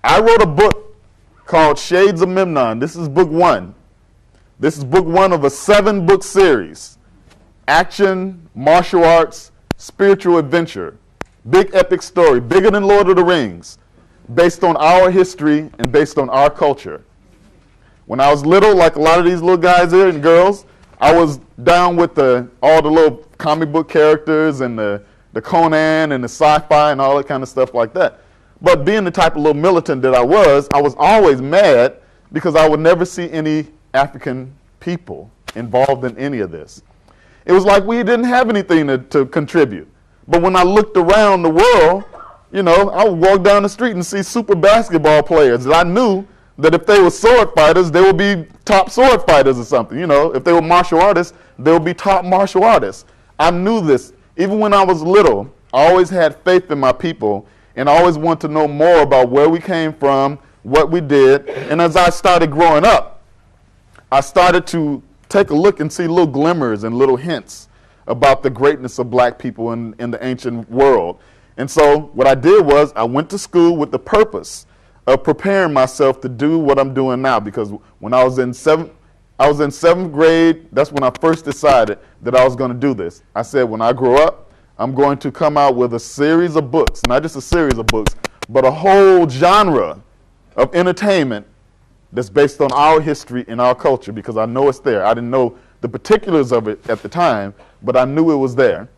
I wrote a book called Shades of Memnon. This is book one. This is book one of a 7-book series. Action, martial arts, spiritual adventure. Big epic story, bigger than Lord of the Rings, based on our history and based on our culture. When I was little, like a lot of these little guys here and girls, I was down with all the little comic book characters and the Conan and the sci-fi and all that kind of stuff like that. But being the type of little militant that I was always mad because I would never see any African people involved in any of this. It was like we didn't have anything to contribute. But when I looked around the world, you know, I would walk down the street and see super basketball players that I knew that if they were sword fighters, they would be top sword fighters or something. You know, if they were martial artists, they would be top martial artists. I knew this. Even when I was little, I always had faith in my people, and I always wanted to know more about where we came from, what we did. And as I started growing up, I started to take a look and see little glimmers and little hints about the greatness of black people in the ancient world. And so what I did was I went to school with the purpose of preparing myself to do what I'm doing now, because when I was in seventh grade, that's when I first decided that I was going to do this. I said, when I grow up, I'm going to come out with a series of books, not just a series of books, but a whole genre of entertainment that's based on our history and our culture, because I know it's there. I didn't know the particulars of it at the time, but I knew it was there.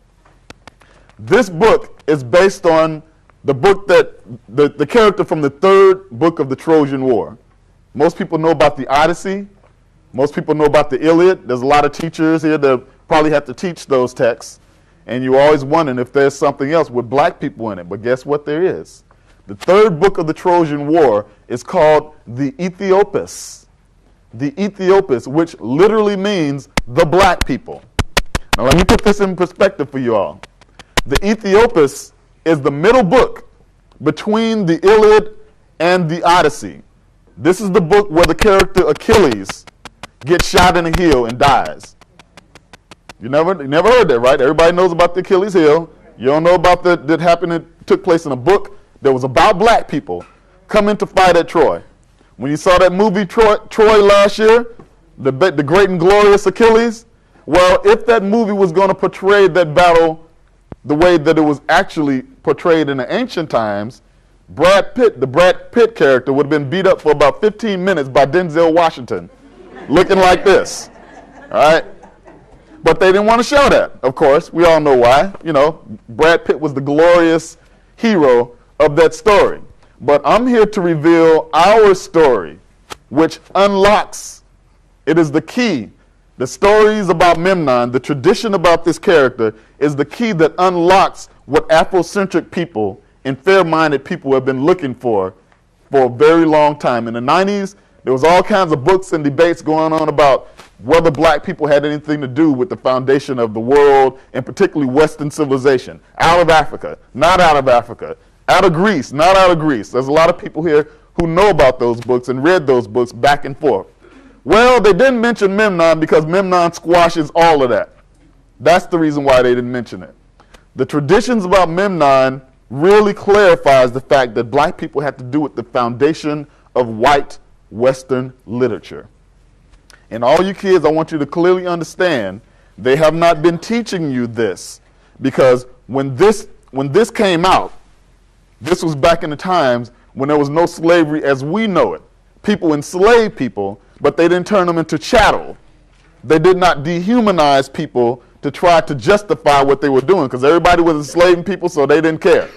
This book is based on the book that the character from the 3rd book of the Trojan War. Most people know about the Odyssey. Most people know about the Iliad. There's a lot of teachers here that probably have to teach those texts. And you're always wondering if there's something else with black people in it. But guess what there is? The 3rd book of the Trojan War is called the Ethiopius. The Ethiopius, which literally means the black people. Now let me put this in perspective for you all. The Ethiopius is the middle book between the Iliad and the Odyssey. This is the book where the character Achilles gets shot in the heel and dies. You never heard that, right? Everybody knows about the Achilles heel. You don't know about that happened, it took place in a book that was about black people coming to fight at Troy. When you saw that movie Troy last year, the great and glorious Achilles, well, if that movie was going to portray that battle the way that it was actually portrayed in the ancient times, the Brad Pitt character would have been beat up for about 15 minutes by Denzel Washington, looking like this. All right? But they didn't want to show that, of course. We all know why. You know, Brad Pitt was the glorious hero of that story. But I'm here to reveal our story, which unlocks, it is the key. The stories about Memnon, the tradition about this character, is the key that unlocks what Afrocentric people and fair-minded people have been looking for a very long time. In the 90s, there was all kinds of books and debates going on about whether black people had anything to do with the foundation of the world, and particularly Western civilization. Out of Africa, not out of Africa. Out of Greece, not out of Greece. There's a lot of people here who know about those books and read those books back and forth. Well, they didn't mention Memnon because Memnon squashes all of that. That's the reason why they didn't mention it. The traditions about Memnon really clarifies the fact that black people had to do with the foundation of white Western literature. And all you kids, I want you to clearly understand, they have not been teaching you this, because when this came out, this was back in the times when there was no slavery as we know it. People enslaved people, but they didn't turn them into chattel. They did not dehumanize people to try to justify what they were doing, because everybody was enslaving people, so they didn't care.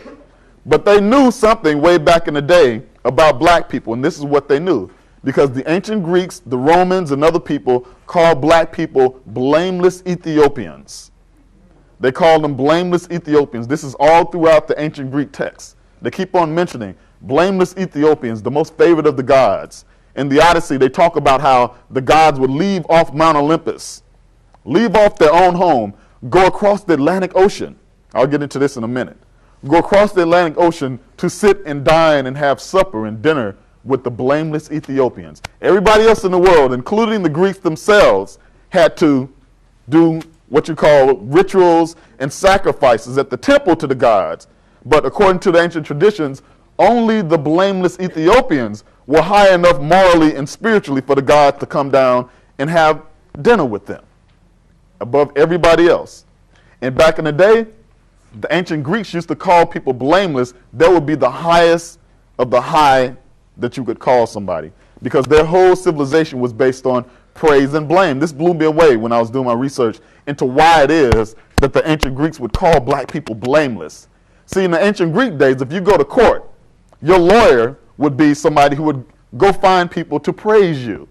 But they knew something way back in the day about black people, and this is what they knew. Because the ancient Greeks, the Romans, and other people called black people blameless Ethiopians. They called them blameless Ethiopians. This is all throughout the ancient Greek texts. They keep on mentioning blameless Ethiopians, the most favored of the gods. In the Odyssey, they talk about how the gods would leave off Mount Olympus, leave off their own home, go across the Atlantic Ocean. I'll get into this in a minute. Go across the Atlantic Ocean to sit and dine and have supper and dinner with the blameless Ethiopians. Everybody else in the world, including the Greeks themselves, had to do what you call rituals and sacrifices at the temple to the gods. But according to the ancient traditions, only the blameless Ethiopians were high enough morally and spiritually for the God to come down and have dinner with them above everybody else. And back in the day, the ancient Greeks used to call people blameless. That would be the highest of the high that you could call somebody, because their whole civilization was based on praise and blame. This blew me away when I was doing my research into why it is that the ancient Greeks would call black people blameless. See, in the ancient Greek days, if you go to court, your lawyer would be somebody who would go find people to praise you.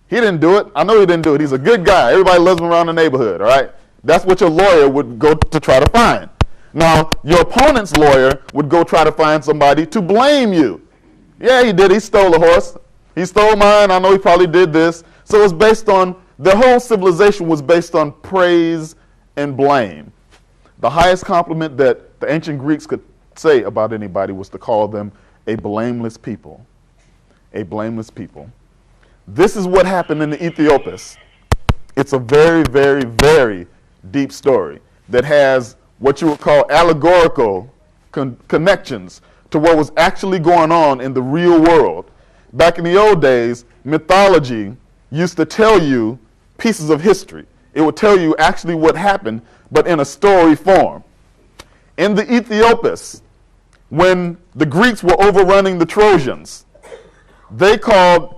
He didn't do it. I know he didn't do it. He's a good guy. Everybody loves him around the neighborhood, all right? That's what your lawyer would go to try to find. Now, your opponent's lawyer would go try to find somebody to blame you. Yeah, he did. He stole a horse. He stole mine. I know he probably did this. So it's based on, the whole civilization was based on praise and blame. The highest compliment that the ancient Greeks could say about anybody was to call them a blameless people. A blameless people. This is what happened in the Ethiopians. It's a very, very, very deep story that has what you would call allegorical connections to what was actually going on in the real world. Back in the old days, mythology used to tell you pieces of history. It would tell you actually what happened, but in a story form. In the Ethiopians, when the Greeks were overrunning the Trojans, they called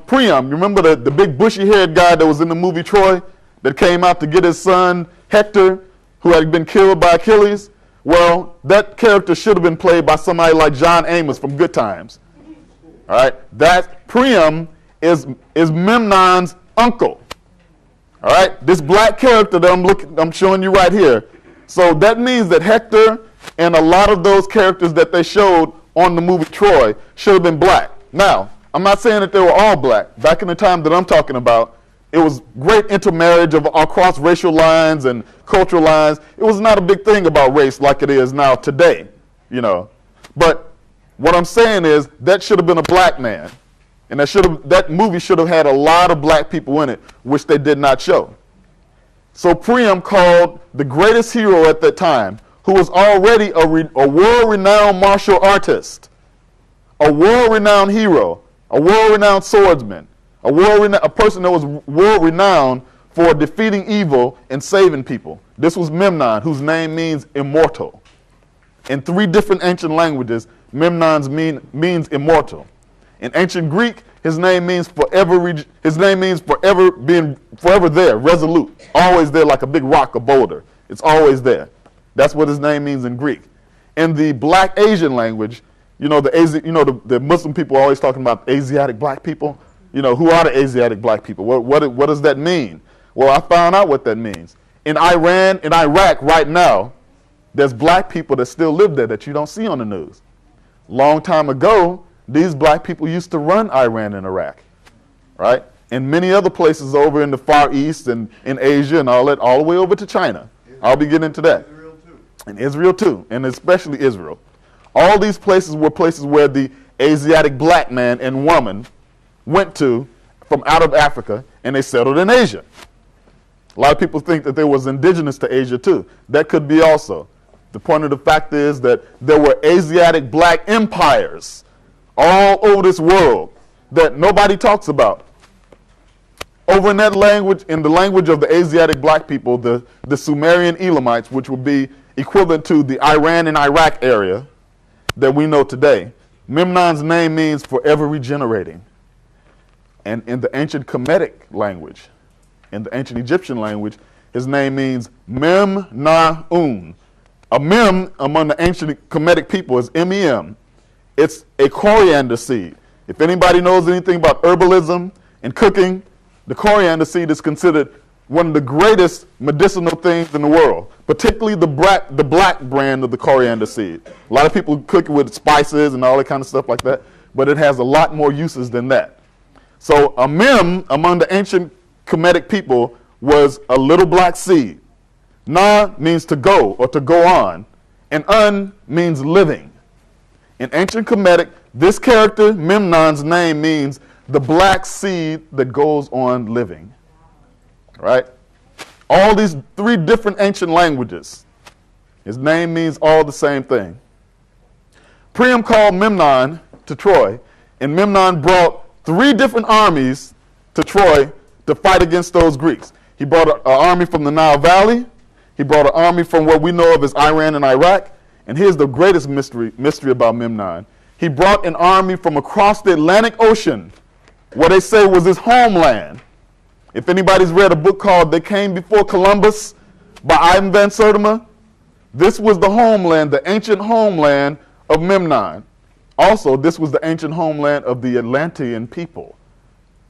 Priam, you remember the big bushy-haired guy that was in the movie Troy, that came out to get his son Hector, who had been killed by Achilles? Well, that character should have been played by somebody like John Amos from Good Times. All right, that Priam is Memnon's uncle. All right, this black character that I'm showing you right here. So that means that Hector and a lot of those characters that they showed on the movie Troy should have been black. Now, I'm not saying that they were all black. Back in the time that I'm talking about, it was great intermarriage across racial lines and cultural lines. It was not a big thing about race like it is now today, you know. But what I'm saying is that should have been a black man. And that movie should have had a lot of black people in it, which they did not show. So Priam called the greatest hero at that time, who was already a world-renowned martial artist, a world-renowned hero, a world-renowned swordsman, a person that was world-renowned for defeating evil and saving people. This was Memnon, whose name means immortal. In 3 different ancient languages, Memnon's means immortal. In ancient Greek, his name means forever being forever there, resolute, always there like a big rock, a boulder. It's always there. That's what his name means in Greek. In the Black Asian language, you know, the Muslim people are always talking about Asiatic black people. You know, who are the Asiatic black people? What does that mean? Well, I found out what that means. In Iran, in Iraq right now, there's black people that still live there that you don't see on the news. Long time ago, these black people used to run Iran and Iraq, right? And many other places over in the Far East and in Asia and all that, all the way over to China. I'll be getting into that. Israel too. And Israel too, and especially Israel. All these places were places where the Asiatic black man and woman went to from out of Africa, and they settled in Asia. A lot of people think that they was indigenous to Asia too. That could be also. The point of the fact is that there were Asiatic black empires all over this world that nobody talks about. Over in that language, in the language of the Asiatic black people, the Sumerian Elamites, which would be equivalent to the Iran and Iraq area that we know today, Memnon's name means forever regenerating. And in the ancient Kemetic language, in the ancient Egyptian language, his name means Mem-na-un. A mem among the ancient Kemetic people is M-E-M. It's a coriander seed. If anybody knows anything about herbalism and cooking, the coriander seed is considered one of the greatest medicinal things in the world, particularly the black brand of the coriander seed. A lot of people cook it with spices and all that kind of stuff like that, but it has a lot more uses than that. So a mem among the ancient Kemetic people was a little black seed. Na means to go or to go on, and un means living. In ancient Kemetic, this character, Memnon's name, means the black seed that goes on living. Right? All these 3 different ancient languages. His name means all the same thing. Priam called Memnon to Troy, and Memnon brought 3 different armies to Troy to fight against those Greeks. He brought an army from the Nile Valley. He brought an army from what we know of as Iran and Iraq. And here's the greatest mystery about Memnon. He brought an army from across the Atlantic Ocean, what they say was his homeland. If anybody's read a book called They Came Before Columbus by Ivan Van Sertima, this was the homeland, the ancient homeland of Memnon. Also, this was the ancient homeland of the Atlantean people.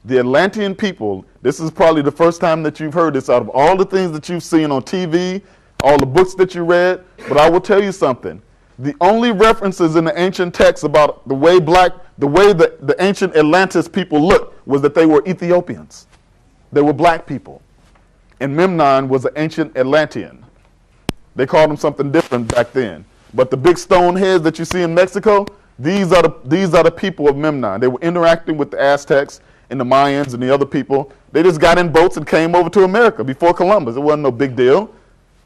The Atlantean people, this is probably the first time that you've heard this out of all the things that you've seen on TV, all the books that you read, but I will tell you something. The only references in the ancient texts about the way the ancient Atlantis people looked was that they were Ethiopians. They were black people. And Memnon was an ancient Atlantean. They called them something different back then. But the big stone heads that you see in Mexico, these are the people of Memnon. They were interacting with the Aztecs and the Mayans and the other people. They just got in boats and came over to America before Columbus. It wasn't no big deal.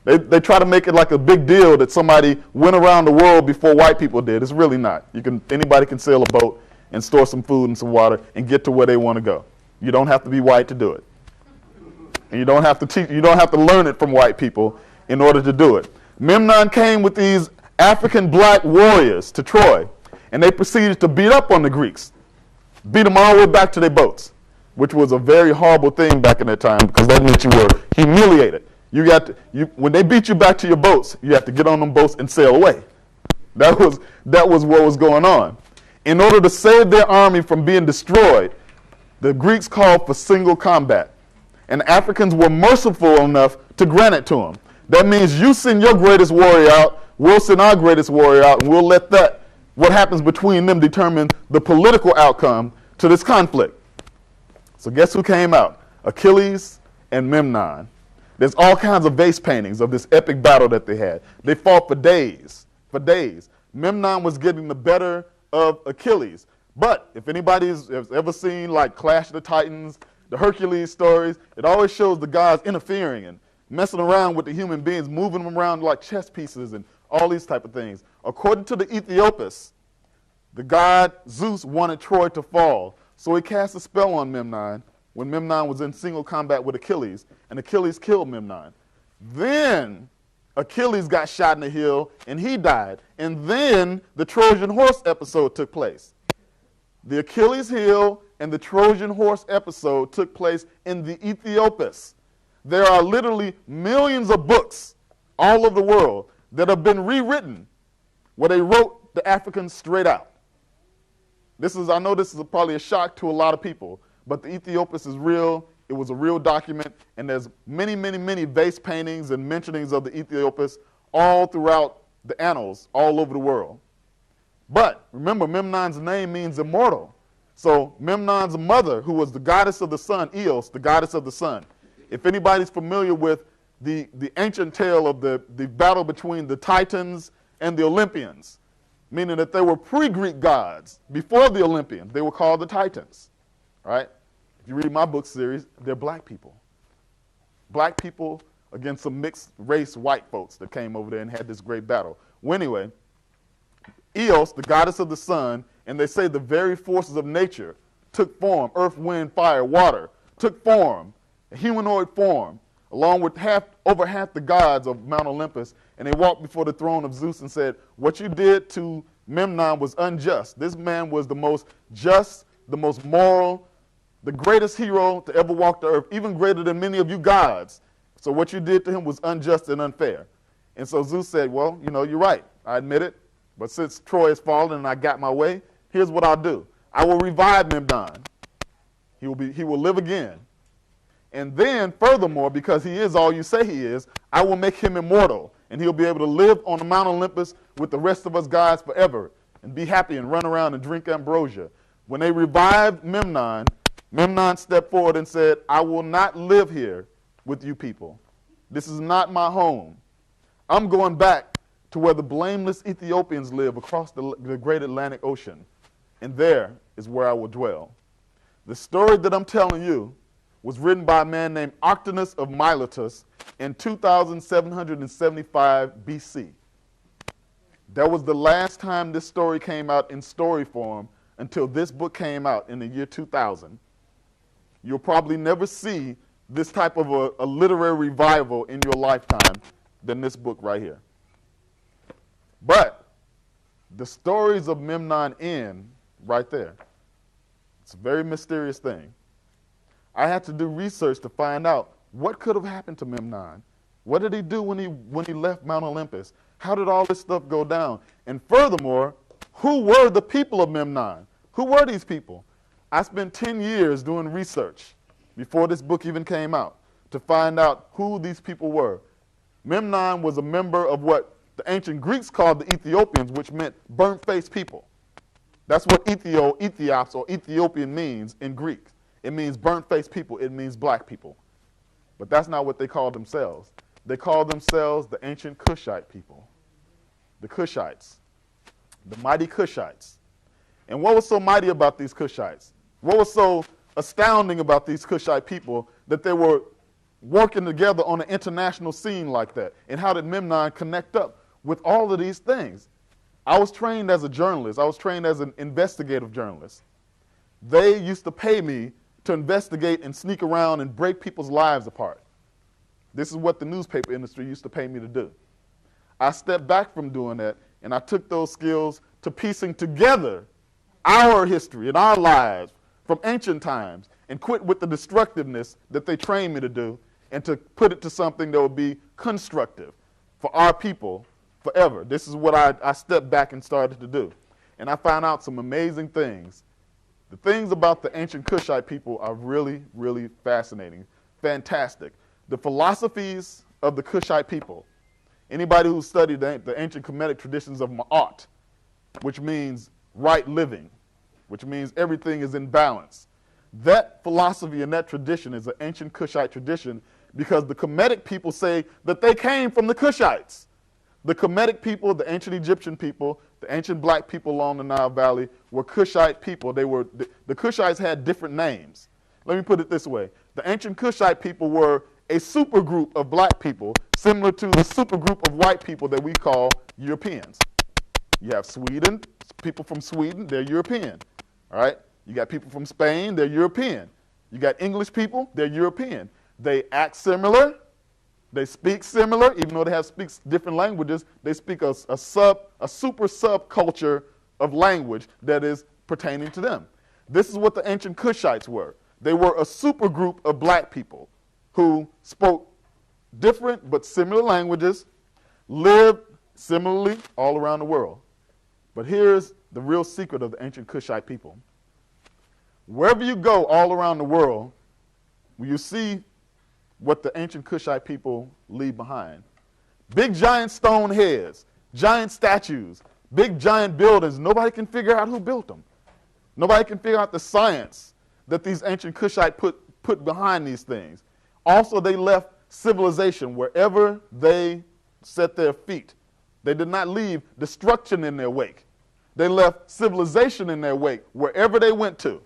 They try to make it like a big deal that somebody went around the world before white people did. It's really not. Anybody can sail a boat and store some food and some water and get to where they want to go. You don't have to be white to do it. And you don't have to learn it from white people in order to do it. Memnon came with these African black warriors to Troy, and they proceeded to beat up on the Greeks. Beat them all the way back to their boats, which was a very horrible thing back in that time because that meant you were humiliated. When they beat you back to your boats, you have to get on them boats and sail away. That was what was going on. In order to save their army from being destroyed, the Greeks called for single combat. And the Africans were merciful enough to grant it to them. That means you send your greatest warrior out, we'll send our greatest warrior out, and we'll let what happens between them determine the political outcome to this conflict. So guess who came out? Achilles and Memnon. There's all kinds of vase paintings of this epic battle that they had. They fought for days. Memnon was getting the better of Achilles. But if anybody has ever seen like Clash of the Titans, the Hercules stories, it always shows the gods interfering and messing around with the human beings, moving them around like chess pieces and all these type of things. According to the Ethiopians, the god Zeus wanted Troy to fall. So he cast a spell on Memnon when Memnon was in single combat with Achilles, and Achilles killed Memnon. Then Achilles got shot in the heel, and he died. And then the Trojan horse episode took place. The Achilles heel and the Trojan horse episode took place in the Ethiopians. There are literally millions of books all over the world that have been rewritten where they wrote the Africans straight out. I know this is probably a shock to a lot of people, but the Ethiopians is real. It was a real document, and there's many, many, many vase paintings and mentionings of the Ethiopians all throughout the annals all over the world. But remember, Memnon's name means immortal. So Memnon's mother, who was the goddess of the sun, Eos, the goddess of the sun. If anybody's familiar with the ancient tale of the battle between the Titans and the Olympians, meaning that they were pre-Greek gods. Before the Olympians, they were called the Titans. Right? If you read my book series, they're black people. Black people against some mixed race white folks that came over there and had this great battle. Well, anyway, Eos, the goddess of the sun, and they say the very forces of nature took form, earth, wind, fire, water, took form, a humanoid form, along with over half the gods of Mount Olympus, and they walked before the throne of Zeus and said, what you did to Memnon was unjust. This man was the most just, the most moral, the greatest hero to ever walk the earth, even greater than many of you gods. So what you did to him was unjust and unfair. And so Zeus said, well, you're right. I admit it. But since Troy has fallen and I got my way, here's what I'll do. I will revive Memnon. He will live again. And then, furthermore, because he is all you say he is, I will make him immortal. And he'll be able to live on the Mount Olympus with the rest of us gods forever and be happy and run around and drink ambrosia. When they revived Memnon, Memnon stepped forward and said, I will not live here with you people. This is not my home. I'm going back to where the blameless Ethiopians live across the great Atlantic Ocean. And there is where I will dwell. The story that I'm telling you was written by a man named Octavius of Miletus in 2775 BC. That was the last time this story came out in story form until this book came out in the year 2000. You'll probably never see this type of a literary revival in your lifetime than this book right here. But the stories of Memnon end right there. It's a very mysterious thing. I had to do research to find out what could have happened to Memnon. What did he do when he left Mount Olympus? How did all this stuff go down? And furthermore, who were the people of Memnon? Who were these people? I spent 10 years doing research before this book even came out to find out who these people were. Memnon was a member of what the ancient Greeks called the Ethiopians, which meant burnt-faced people. That's what Ethiops or Ethiopian means in Greek. It means burnt-faced people. It means black people. But that's not what they called themselves. They called themselves the ancient Cushite people. The Cushites. The mighty Cushites. And what was so mighty about these Cushites? What was so astounding about these Cushite people that they were working together on an international scene like that? And how did Memnon connect up with all of these things? I was trained as a journalist. I was trained as an investigative journalist. They used to pay me to investigate and sneak around and break people's lives apart. This is what the newspaper industry used to pay me to do. I stepped back from doing that, and I took those skills to piecing together our history and our lives from ancient times and quit with the destructiveness that they trained me to do and to put it to something that would be constructive for our people forever. This is what I stepped back and started to do. And I found out some amazing things. The things about the ancient Cushite people are really, really fascinating, fantastic. The philosophies of the Cushite people. Anybody who studied the ancient Kemetic traditions of Ma'at, which means right living, which means everything is in balance. That philosophy and that tradition is an ancient Cushite tradition because the Kemetic people say that they came from the Cushites. The Kemetic people, the ancient Egyptian people, the ancient black people along the Nile Valley were Cushite people. The Cushites had different names. Let me put it this way. The ancient Cushite people were a supergroup of black people similar to the supergroup of white people that we call Europeans. You have Sweden, people from Sweden, they're European. All right? You got people from Spain, they're European. You got English people, they're European. They act similar. They speak similar, even though they speak different languages. They speak a super subculture of language that is pertaining to them. This is what the ancient Cushites were. They were a super group of black people who spoke different but similar languages, lived similarly all around the world. But here's the real secret of the ancient Cushite people. Wherever you go all around the world, you see what the ancient Cushite people leave behind. Big giant stone heads, giant statues, big giant buildings. Nobody can figure out who built them. Nobody can figure out the science that these ancient Cushite put behind these things. Also, they left civilization wherever they set their feet. They did not leave destruction in their wake. They left civilization in their wake wherever they went to.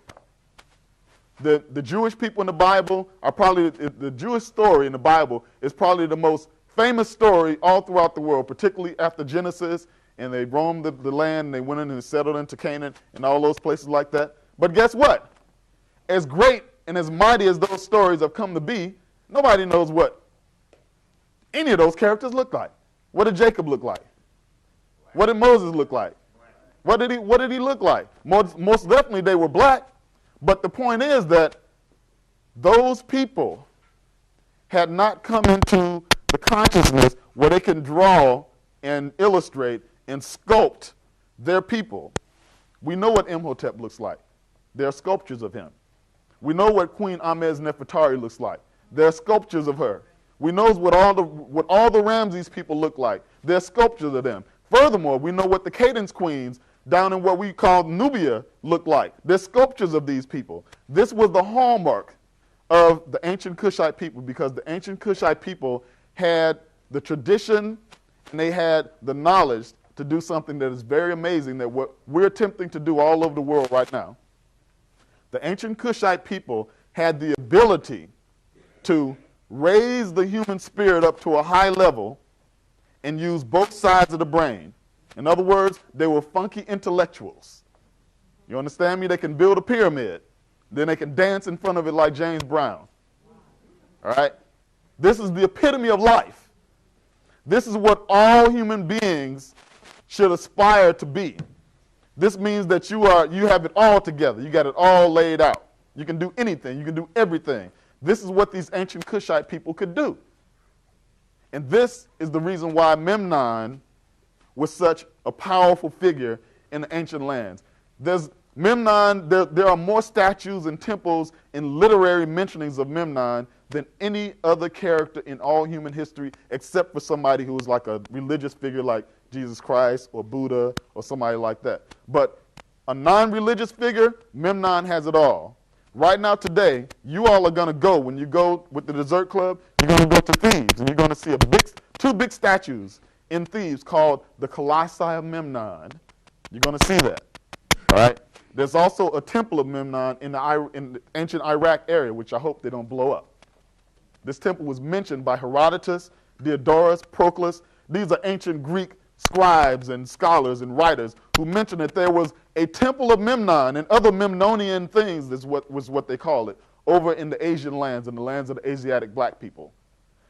The Jewish people in the Bible are probably, the Jewish story in the Bible is probably the most famous story all throughout the world, particularly after Genesis, and they roamed the land, and they went in and settled into Canaan and all those places like that. But guess what? As great and as mighty as those stories have come to be, nobody knows what any of those characters look like. What did Jacob look like? What did Moses look like? What did he look like? Most definitely they were black. But the point is that those people had not come into the consciousness where they can draw and illustrate and sculpt their people. We know what Imhotep looks like. There are sculptures of him. We know what Queen Ahmez Nefertari looks like. There are sculptures of her. We know what all the Ramses people look like. There are sculptures of them. Furthermore, we know what the Cadence queens down in what we call Nubia look like. There's sculptures of these people. This was the hallmark of the ancient Cushite people because the ancient Cushite people had the tradition and they had the knowledge to do something that is very amazing that what we're attempting to do all over the world right now. The ancient Cushite people had the ability to raise the human spirit up to a high level and use both sides of the brain. In other words, they were funky intellectuals. You understand me? They can build a pyramid. Then they can dance in front of it like James Brown. All right? This is the epitome of life. This is what all human beings should aspire to be. This means that you have it all together. You got it all laid out. You can do anything. You can do everything. This is what these ancient Cushite people could do. And this is the reason why Memnon was such a powerful figure in the ancient lands. Memnon, there are more statues and temples and literary mentionings of Memnon than any other character in all human history, except for somebody who was like a religious figure like Jesus Christ or Buddha or somebody like that. But a non-religious figure, Memnon has it all. Right now today, you all are going to go, when you go with the dessert club, you're going to go to Thebes, and you're going to see two big statues in Thebes called the Colossi of Memnon. You're going to see that. All right? There's also a temple of Memnon in the ancient Iraq area, which I hope they don't blow up. This temple was mentioned by Herodotus, Diodorus, Proclus. These are ancient Greek scribes and scholars and writers who mentioned that there was a temple of Memnon and other Memnonian things, was what they call it, over in the Asian lands, in the lands of the Asiatic black people.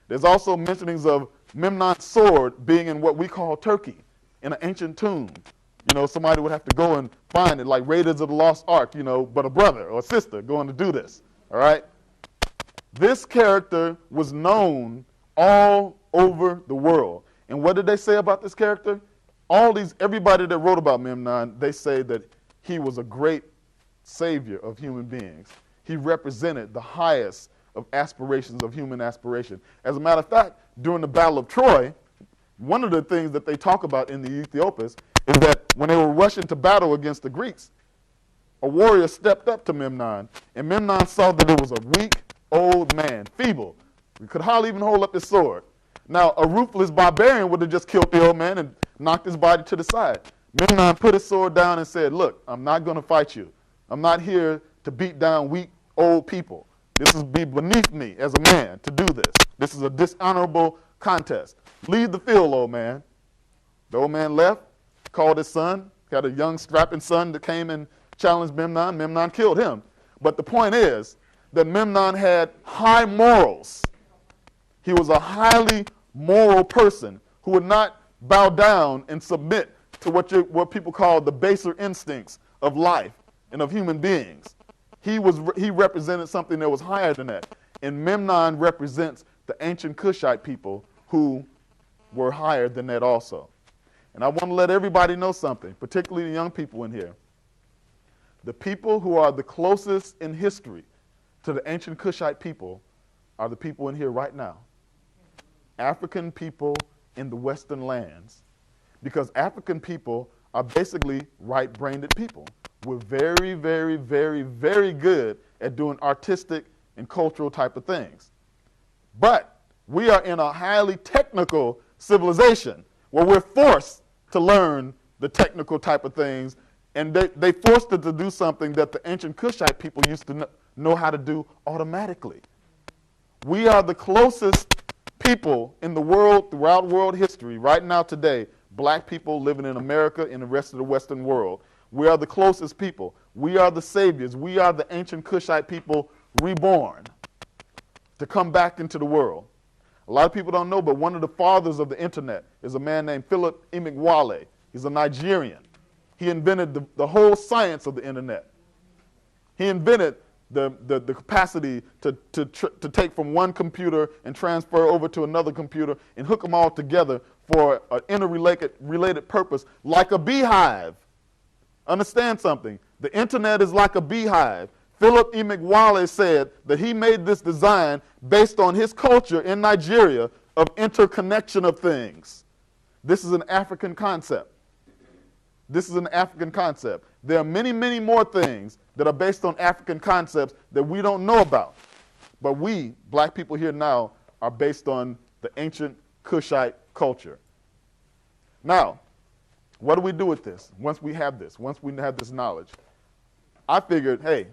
There's also mentionings of Memnon's sword being in what we call Turkey, in an ancient tomb. You know, somebody would have to go and find it, like Raiders of the Lost Ark, you know, but a brother or a sister going to do this, all right? This character was known all over the world. And what did they say about this character? Everybody that wrote about Memnon, they say that he was a great savior of human beings. He represented the highest of aspirations of human aspiration. As a matter of fact, during the Battle of Troy, one of the things that they talk about in the Ethiopians is that when they were rushing to battle against the Greeks, a warrior stepped up to Memnon, and Memnon saw that it was a weak, old man, feeble. He could hardly even hold up his sword. Now, a ruthless barbarian would have just killed the old man and knocked his body to the side. Memnon put his sword down and said, look, I'm not going to fight you. I'm not here to beat down weak, old people. This is beneath me as a man to do this. This is a dishonorable contest. Leave the field, old man. The old man left, called his son, got a young strapping son that came and challenged Memnon. Memnon killed him. But the point is that Memnon had high morals. He was a highly moral person who would not bow down and submit to what people call the baser instincts of life and of human beings. He represented something that was higher than that. And Memnon represents the ancient Cushite people who were higher than that also. And I want to let everybody know something, particularly the young people in here. The people who are the closest in history to the ancient Cushite people are the people in here right now. African people in the Western lands. Because African people are basically right-brained people. We're very, very, very, very good at doing artistic and cultural type of things. But we are in a highly technical civilization where we're forced to learn the technical type of things, and they forced it to do something that the ancient Cushite people used to know how to do automatically. We are the closest people in the world, throughout world history, right now today, black people living in America and the rest of the Western world. We are the closest people. We are the saviors. We are the ancient Cushite people reborn to come back into the world. A lot of people don't know, but one of the fathers of the internet is a man named Philip Emeagwali. He's a Nigerian. He invented the whole science of the internet. He invented the capacity to take from one computer and transfer over to another computer and hook them all together for an interrelated purpose, like a beehive. Understand something. The internet is like a beehive. Philip Emeagwali said that he made this design based on his culture in Nigeria of interconnection of things. This is an African concept. This is an African concept. There are many, many more things that are based on African concepts that we don't know about. But we, black people here now, are based on the ancient Cushite culture. Now, what do we do with this once we have this knowledge? I figured, hey,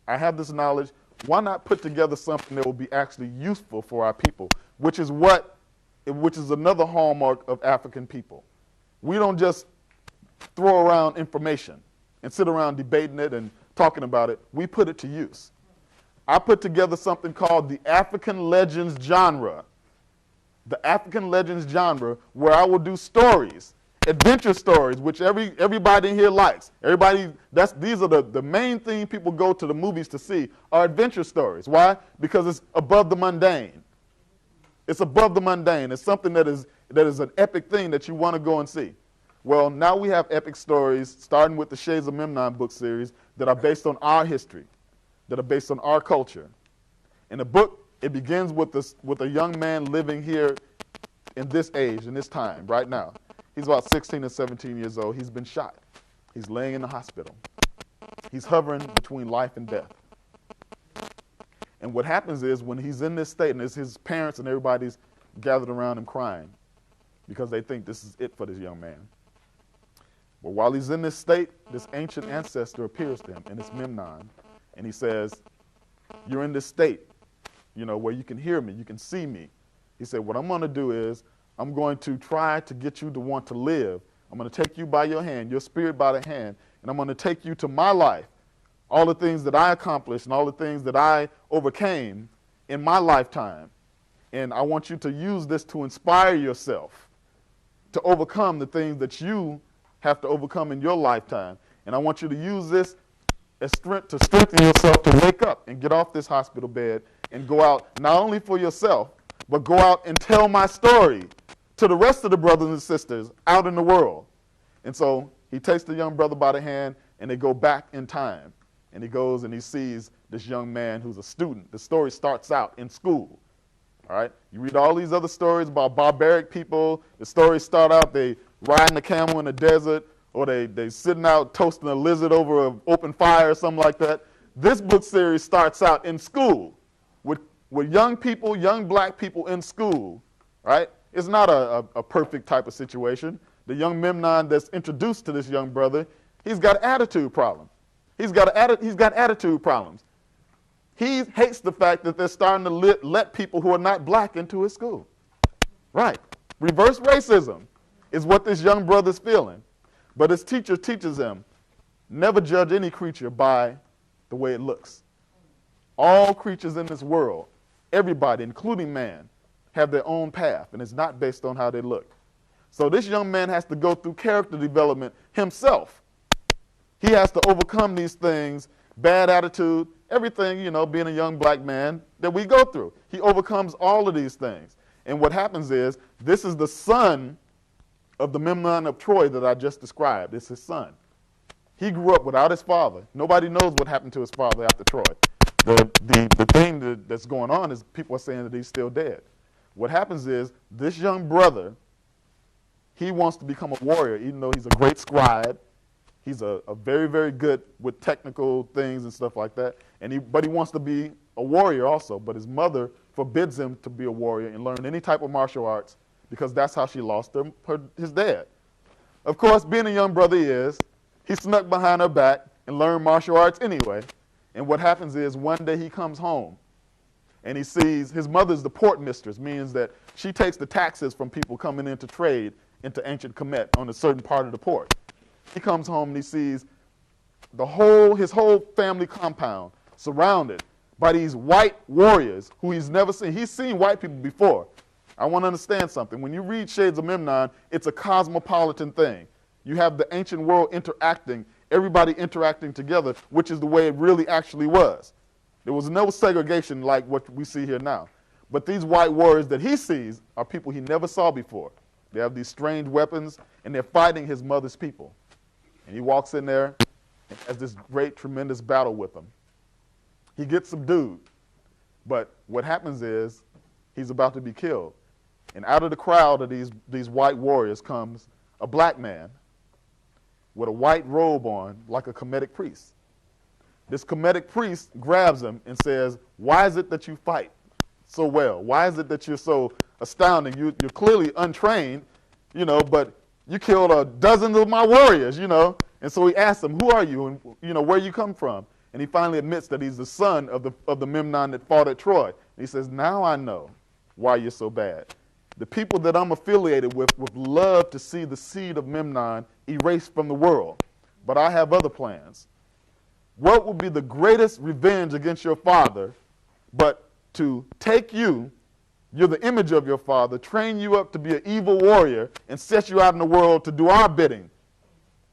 I have this knowledge. Why not put together something that will be actually useful for our people, which is another hallmark of African people. We don't just throw around information and sit around debating it and talking about it. We put it to use. I put together something called the African Legends genre. The African Legends genre, where I will do stories, adventure stories, which everybody in here likes. These are the main thing people go to the movies to see are adventure stories. Why? Because it's above the mundane. It's above the mundane. It's something that is an epic thing that you want to go and see. Well, now we have epic stories, starting with the Shades of Memnon book series, that are based on our history, that are based on our culture. In the book, it begins with a young man living here in this age, in this time, right now. He's about 16 or 17 years old. He's been shot. He's laying in the hospital. He's hovering between life and death. And what happens is when he's in this state, and it's his parents and everybody's gathered around him crying because they think this is it for this young man. But while he's in this state, this ancient ancestor appears to him, and it's Memnon. And he says, you're in this state, where you can hear me, you can see me. He said, what I'm going to do is I'm going to try to get you to want to live. I'm going to take you by your hand, your spirit by the hand, and I'm going to take you to my life, all the things that I accomplished and all the things that I overcame in my lifetime. And I want you to use this to inspire yourself to overcome the things that you have to overcome in your lifetime. And I want you to use this as strength to strengthen yourself to wake up and get off this hospital bed and go out, not only for yourself, but go out and tell my story to the rest of the brothers and sisters out in the world. And so he takes the young brother by the hand, and they go back in time. And he goes and he sees this young man who's a student. The story starts out in school. All right? You read all these other stories about barbaric people. The stories start out, they riding a camel in the desert, or they sitting out toasting a lizard over an open fire or something like that. This book series starts out in school with young people, young black people in school, right? It's not a perfect type of situation. The young Memnon that's introduced to this young brother, he's got an attitude problem. He's got attitude problems. He hates the fact that they're starting to let people who are not black into his school. Right. Reverse racism is what this young brother's feeling. But his teacher teaches him, never judge any creature by the way it looks. All creatures in this world, everybody, including man, have their own path, and it's not based on how they look. So this young man has to go through character development himself. He has to overcome these things, bad attitude, everything, being a young black man that we go through. He overcomes all of these things. And what happens is, this is the son of the Memnon of Troy that I just described. It's his son. He grew up without his father. Nobody knows what happened to his father after Troy. The thing that's going on is people are saying that he's still dead. What happens is, this young brother, he wants to become a warrior, even though he's a great scribe. He's a very, very good with technical things and stuff like that. But he wants to be a warrior also. But his mother forbids him to be a warrior and learn any type of martial arts because that's how she lost his dad. Of course, being a young brother he snuck behind her back and learned martial arts anyway. And what happens is one day he comes home and he sees his mother's the port mistress, means that she takes the taxes from people coming in to trade into ancient Kemet on a certain part of the port. He comes home and he sees his whole family compound surrounded by these white warriors who he's never seen. He's seen white people before. I want to understand something. When you read Shades of Memnon, it's a cosmopolitan thing. You have the ancient world interacting, everybody interacting together, which is the way it really actually was. There was no segregation like what we see here now. But these white warriors that he sees are people he never saw before. They have these strange weapons, and they're fighting his mother's people. And he walks in there and has this great, tremendous battle with them. He gets subdued. But what happens is he's about to be killed. And out of the crowd of these white warriors comes a black man with a white robe on, like a Kemetic priest. This Kemetic priest grabs him and says, why is it that you fight so well? Why is it that you're so astounding? You're clearly untrained, but you killed dozens of my warriors, And so he asks him, who are you and, where you come from? And he finally admits that he's the son of the Memnon that fought at Troy. And he says, now I know why you're so bad. The people that I'm affiliated with would love to see the seed of Memnon erased from the world, but I have other plans. What would be the greatest revenge against your father but to take you, you're the image of your father, train you up to be an evil warrior, and set you out in the world to do our bidding?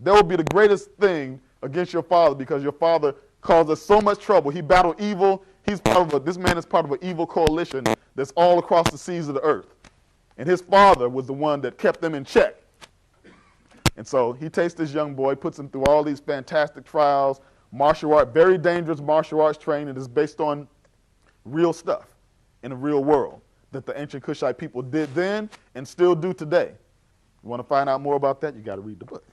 That would be the greatest thing against your father, because your father caused us so much trouble. He battled evil. This man is part of an evil coalition that's all across the seas of the earth. And his father was the one that kept them in check. And so he takes this young boy, puts him through all these fantastic trials, martial art, very dangerous martial arts training is based on real stuff in the real world that the ancient Kushite people did then and still do today. You want to find out more about that? You got to read the book.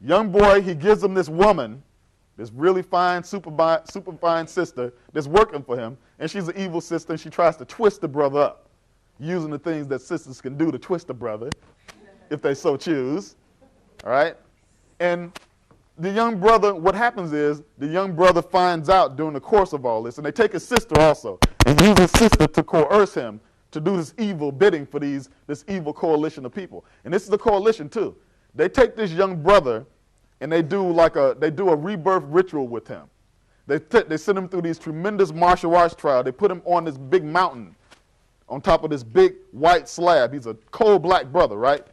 Young boy, he gives him this woman, this really fine, super fine sister that's working for him, and she's an evil sister, and she tries to twist the brother up, using the things that sisters can do to twist the brother, if they so choose, all right? And the young brother, what happens is, the young brother finds out during the course of all this, and they take his sister also, and use his sister to coerce him to do this evil bidding for this evil coalition of people. And this is a coalition too. They take this young brother and they do a rebirth ritual with him. They send him through these tremendous martial arts trials. They put him on this big mountain on top of this big white slab. He's a coal black brother, right?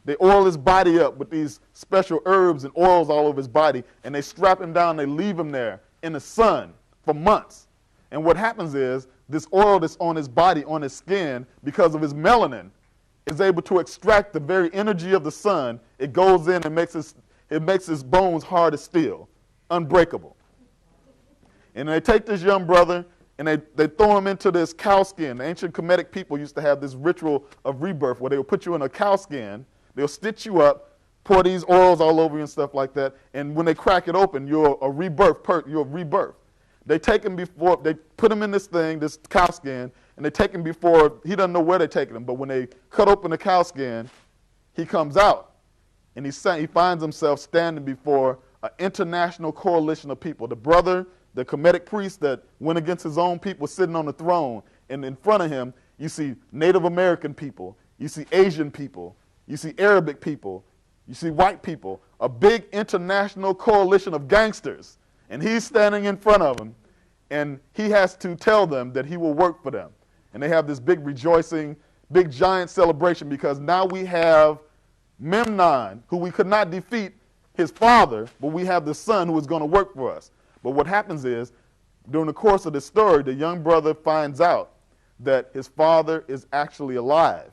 They oil his body up with these special herbs and oils all over his body, and they strap him down. They leave him there in the sun for months. And what happens is this oil that's on his body, on his skin, because of his melanin, is able to extract the very energy of the sun. It goes in and makes his bones hard as steel, unbreakable. And they take this young brother and they throw him into this cow skin. The ancient Kemetic people used to have this ritual of rebirth where they would put you in a cow skin, they'll stitch you up, pour these oils all over you and stuff like that, and when they crack it open, you're a rebirth. They take him before, they put him in this thing, this cow skin, and they take him before, he doesn't know where they're taking him, but when they cut open the cow skin, he comes out, and he finds himself standing before an international coalition of people. The brother, the Kemetic priest that went against his own people, sitting on the throne, and in front of him, you see Native American people, you see Asian people, you see Arabic people, you see white people, a big international coalition of gangsters. And he's standing in front of them, and he has to tell them that he will work for them. And they have this big rejoicing, big giant celebration, because now we have Memnon, who we could not defeat his father, but we have the son who is going to work for us. But what happens is, during the course of this story, the young brother finds out that his father is actually alive.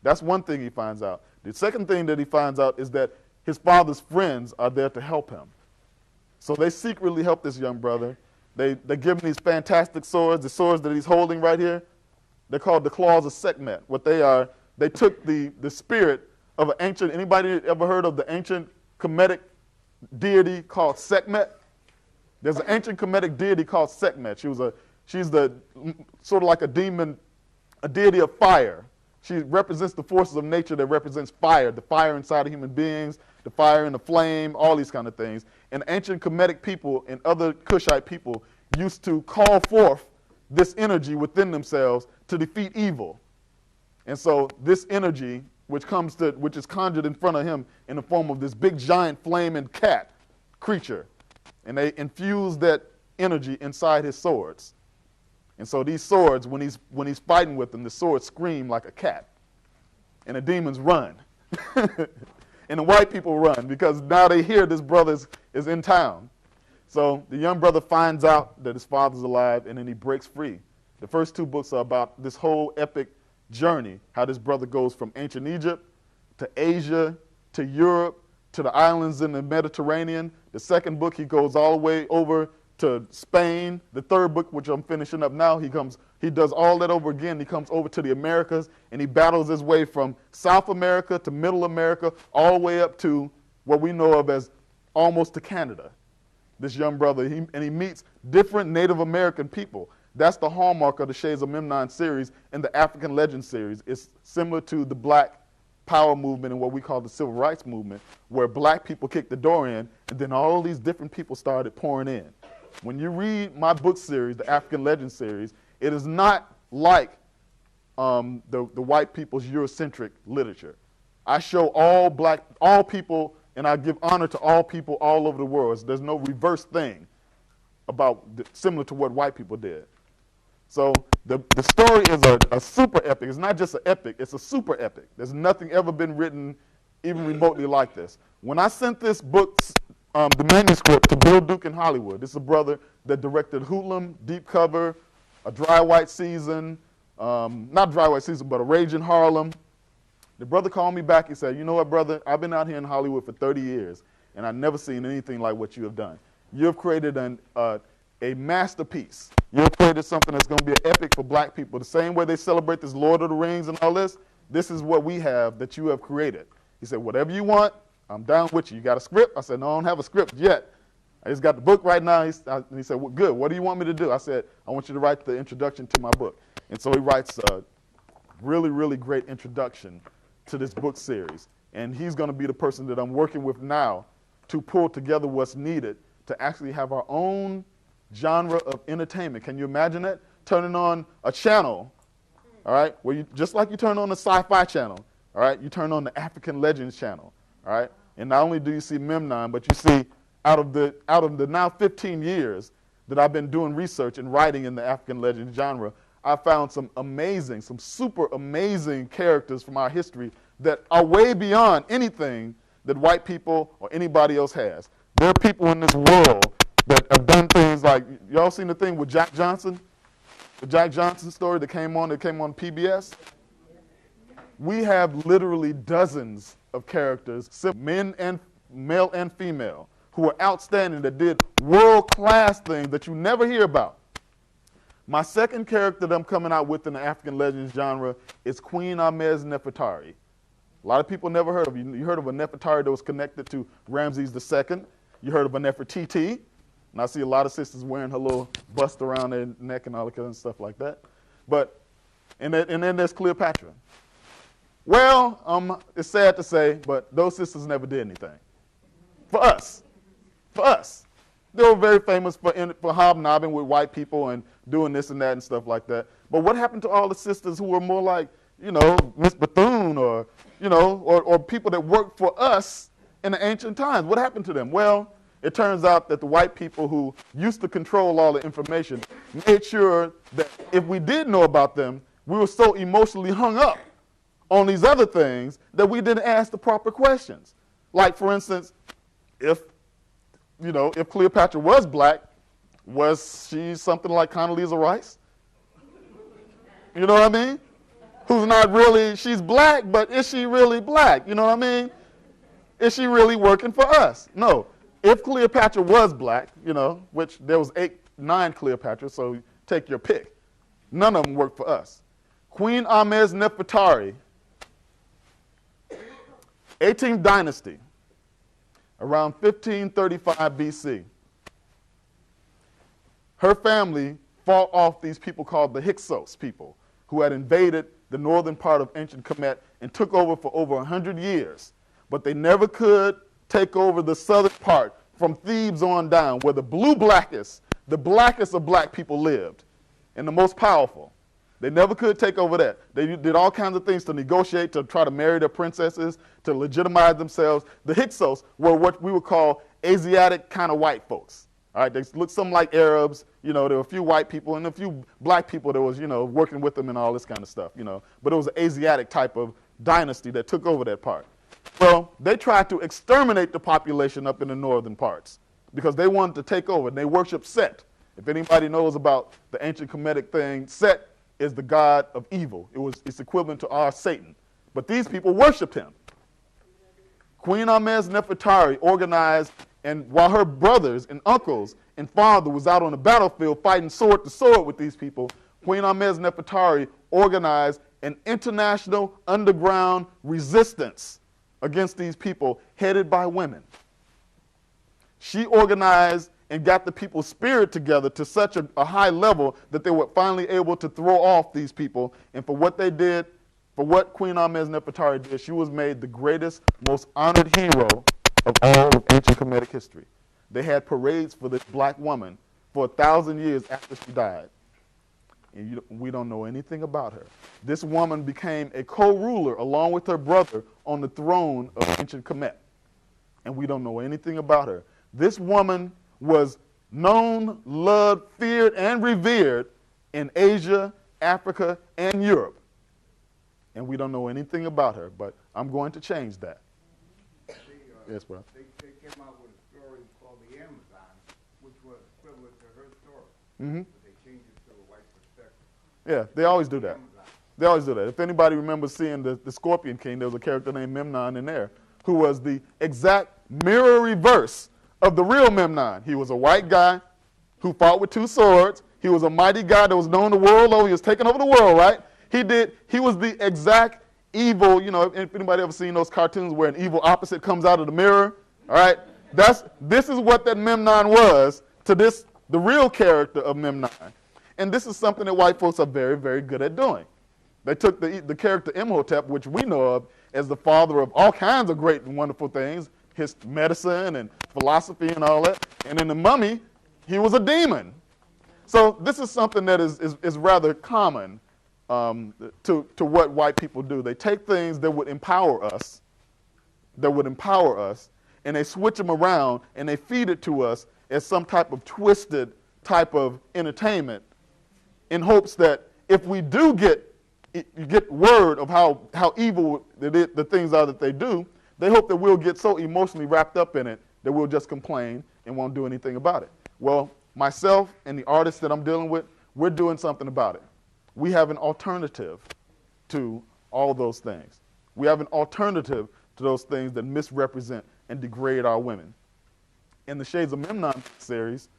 That's one thing he finds out. The second thing that he finds out is that his father's friends are there to help him. So they secretly help this young brother. They give him these fantastic swords, the swords that he's holding right here. They're called the claws of Sekhmet. What they are, they took the spirit of an ancient, anybody ever heard of the ancient Kemetic deity called Sekhmet? There's an ancient Kemetic deity called Sekhmet. She's the sort of like a demon, a deity of fire. She represents the forces of nature that represents fire, the fire inside of human beings, the fire and the flame, all these kind of things. And ancient Kemetic people and other Kushite people used to call forth this energy within themselves to defeat evil. And so this energy, which is conjured in front of him in the form of this big giant flaming cat creature, and they infuse that energy inside his swords. And so these swords, when he's fighting with them, the swords scream like a cat. And the demons run. And the white people run because now they hear this brother is in town. So the young brother finds out that his father's alive, and then he breaks free. The first two books are about this whole epic journey, how this brother goes from ancient Egypt to Asia to Europe to the islands in the Mediterranean. The second book, he goes all the way over to Spain. The third book, which I'm finishing up now, he does all that over again. He comes over to the Americas, and he battles his way from South America to Middle America, all the way up to what we know of as almost to Canada. This young brother, he meets different Native American people. That's the hallmark of the Shades of Memnon series and the African Legends series. It's similar to the Black Power movement and what we call the Civil Rights movement, where black people kicked the door in, and then all these different people started pouring in. When you read my book series, the African Legends series, it is not like the white people's Eurocentric literature. I show all people, and I give honor to all people all over the world. There's no reverse thing similar to what white people did. So the story is a super epic. It's not just an epic, it's a super epic. There's nothing ever been written even remotely like this. When I sent this book, the manuscript, to Bill Duke in Hollywood, this is a brother that directed Hoodlum, Deep Cover, A Dry White Season, not Dry White Season, but A Rage in Harlem. The brother called me back and said, you know what, brother, I've been out here in Hollywood for 30 years, and I've never seen anything like what you have done. You have created a masterpiece. You have created something that's going to be an epic for black people. The same way they celebrate this Lord of the Rings and all this, this is what we have that you have created. He said, whatever you want, I'm down with you. You got a script? I said, no, I don't have a script yet. I just got the book right now. He said, well, good. What do you want me to do? I said, I want you to write the introduction to my book. And so he writes a really, really great introduction to this book series. And he's going to be the person that I'm working with now to pull together what's needed to actually have our own genre of entertainment. Can you imagine that? Turning on a channel, all right, where you, just like you turn on the sci-fi channel, all right, you turn on the African Legends channel, all right, and not only do you see Memnon, but you see out of the now 15 years that I've been doing research and writing in the African Legends genre, I found some super amazing characters from our history that are way beyond anything that white people or anybody else has. There are people in this world that have done things like, y'all seen the thing with Jack Johnson? The Jack Johnson story that came on PBS? We have literally dozens of characters, male and female, who are outstanding, that did world-class things that you never hear about. My second character that I'm coming out with in the African Legends genre is Queen Ahmez Nefertari. A lot of people never heard of you. You heard of a Nefertari that was connected to Ramses II. You heard of a Nefertiti. And I see a lot of sisters wearing her little bust around their neck and all that kind of stuff like that. And then there's Cleopatra. Well, it's sad to say, but those sisters never did anything. For us. They were very famous for hobnobbing with white people and doing this and that and stuff like that. But what happened to all the sisters who were more like, Miss Bethune or people that worked for us in the ancient times? What happened to them? Well, it turns out that the white people who used to control all the information made sure that if we did know about them, we were so emotionally hung up on these other things that we didn't ask the proper questions. Like, for instance, if Cleopatra was black, was she something like Condoleezza Rice? You know what I mean? Who's not really, she's black, but is she really black? You know what I mean? Is she really working for us? No. If Cleopatra was black, which there was 9 Cleopatras, so take your pick. None of them worked for us. Queen Ahmez Nefertari, 18th dynasty, around 1535 BC. Her family fought off these people called the Hyksos people, who had invaded the northern part of ancient Kemet and took over for over 100 years. But they never could take over the southern part from Thebes on down, where the blackest of black people lived, and the most powerful. They never could take over that. They did all kinds of things to negotiate, to try to marry their princesses, to legitimize themselves. The Hyksos were what we would call Asiatic kind of white folks. All right, they looked something like Arabs. There were a few white people and a few black people that was, working with them and all this kind of stuff, But it was an Asiatic type of dynasty that took over that part. Well, they tried to exterminate the population up in the northern parts because they wanted to take over. And they worshiped Set. If anybody knows about the ancient Kemetic thing, Set is the god of evil. It's equivalent to our Satan. But these people worshiped him. Queen Ahmez Nefertari organized, and while her brothers and uncles and father was out on the battlefield fighting sword to sword with these people, Queen Ahmez Nefertari organized an international underground resistance against these people headed by women. She organized and got the people's spirit together to such a high level that they were finally able to throw off these people. And for what they did, for what Queen Ahmez Nefertari did, she was made the greatest, most honored hero of all of ancient Kemetic history. They had parades for this black woman for 1,000 years after she died. and we don't know anything about her. This woman became a co-ruler along with her brother on the throne of ancient Kemet, and we don't know anything about her. This woman was known, loved, feared, and revered in Asia, Africa, and Europe, and we don't know anything about her, but I'm going to change that. Yes, bro. They came out with a story called The Amazon, which was equivalent to her story. Mm-hmm. But they changed it to a white perspective. Yeah, they always do that. They always do that. If anybody remembers seeing the Scorpion King, there was a character named Memnon in there who was the exact mirror reverse of the real Memnon. He was a white guy who fought with two swords. He was a mighty guy that was known the world over. He was taking over the world, right? He was the exact evil, if anybody ever seen those cartoons where an evil opposite comes out of the mirror, all right? This is what that Memnon was to the real character of Memnon. And this is something that white folks are very, very good at doing. They took the character Imhotep, which we know of as the father of all kinds of great and wonderful things, his medicine and philosophy and all that, and in the mummy, he was a demon. So this is something that is rather common to what white people do. They take things that would empower us, and they switch them around and they feed it to us as some type of twisted type of entertainment in hopes that if we do get word of how evil the things are that they do, they hope that we'll get so emotionally wrapped up in it that we'll just complain and won't do anything about it. Well, myself and the artists that I'm dealing with, we're doing something about it. We have an alternative to all those things. We have an alternative to those things that misrepresent and degrade our women. In the Shades of Memnon series,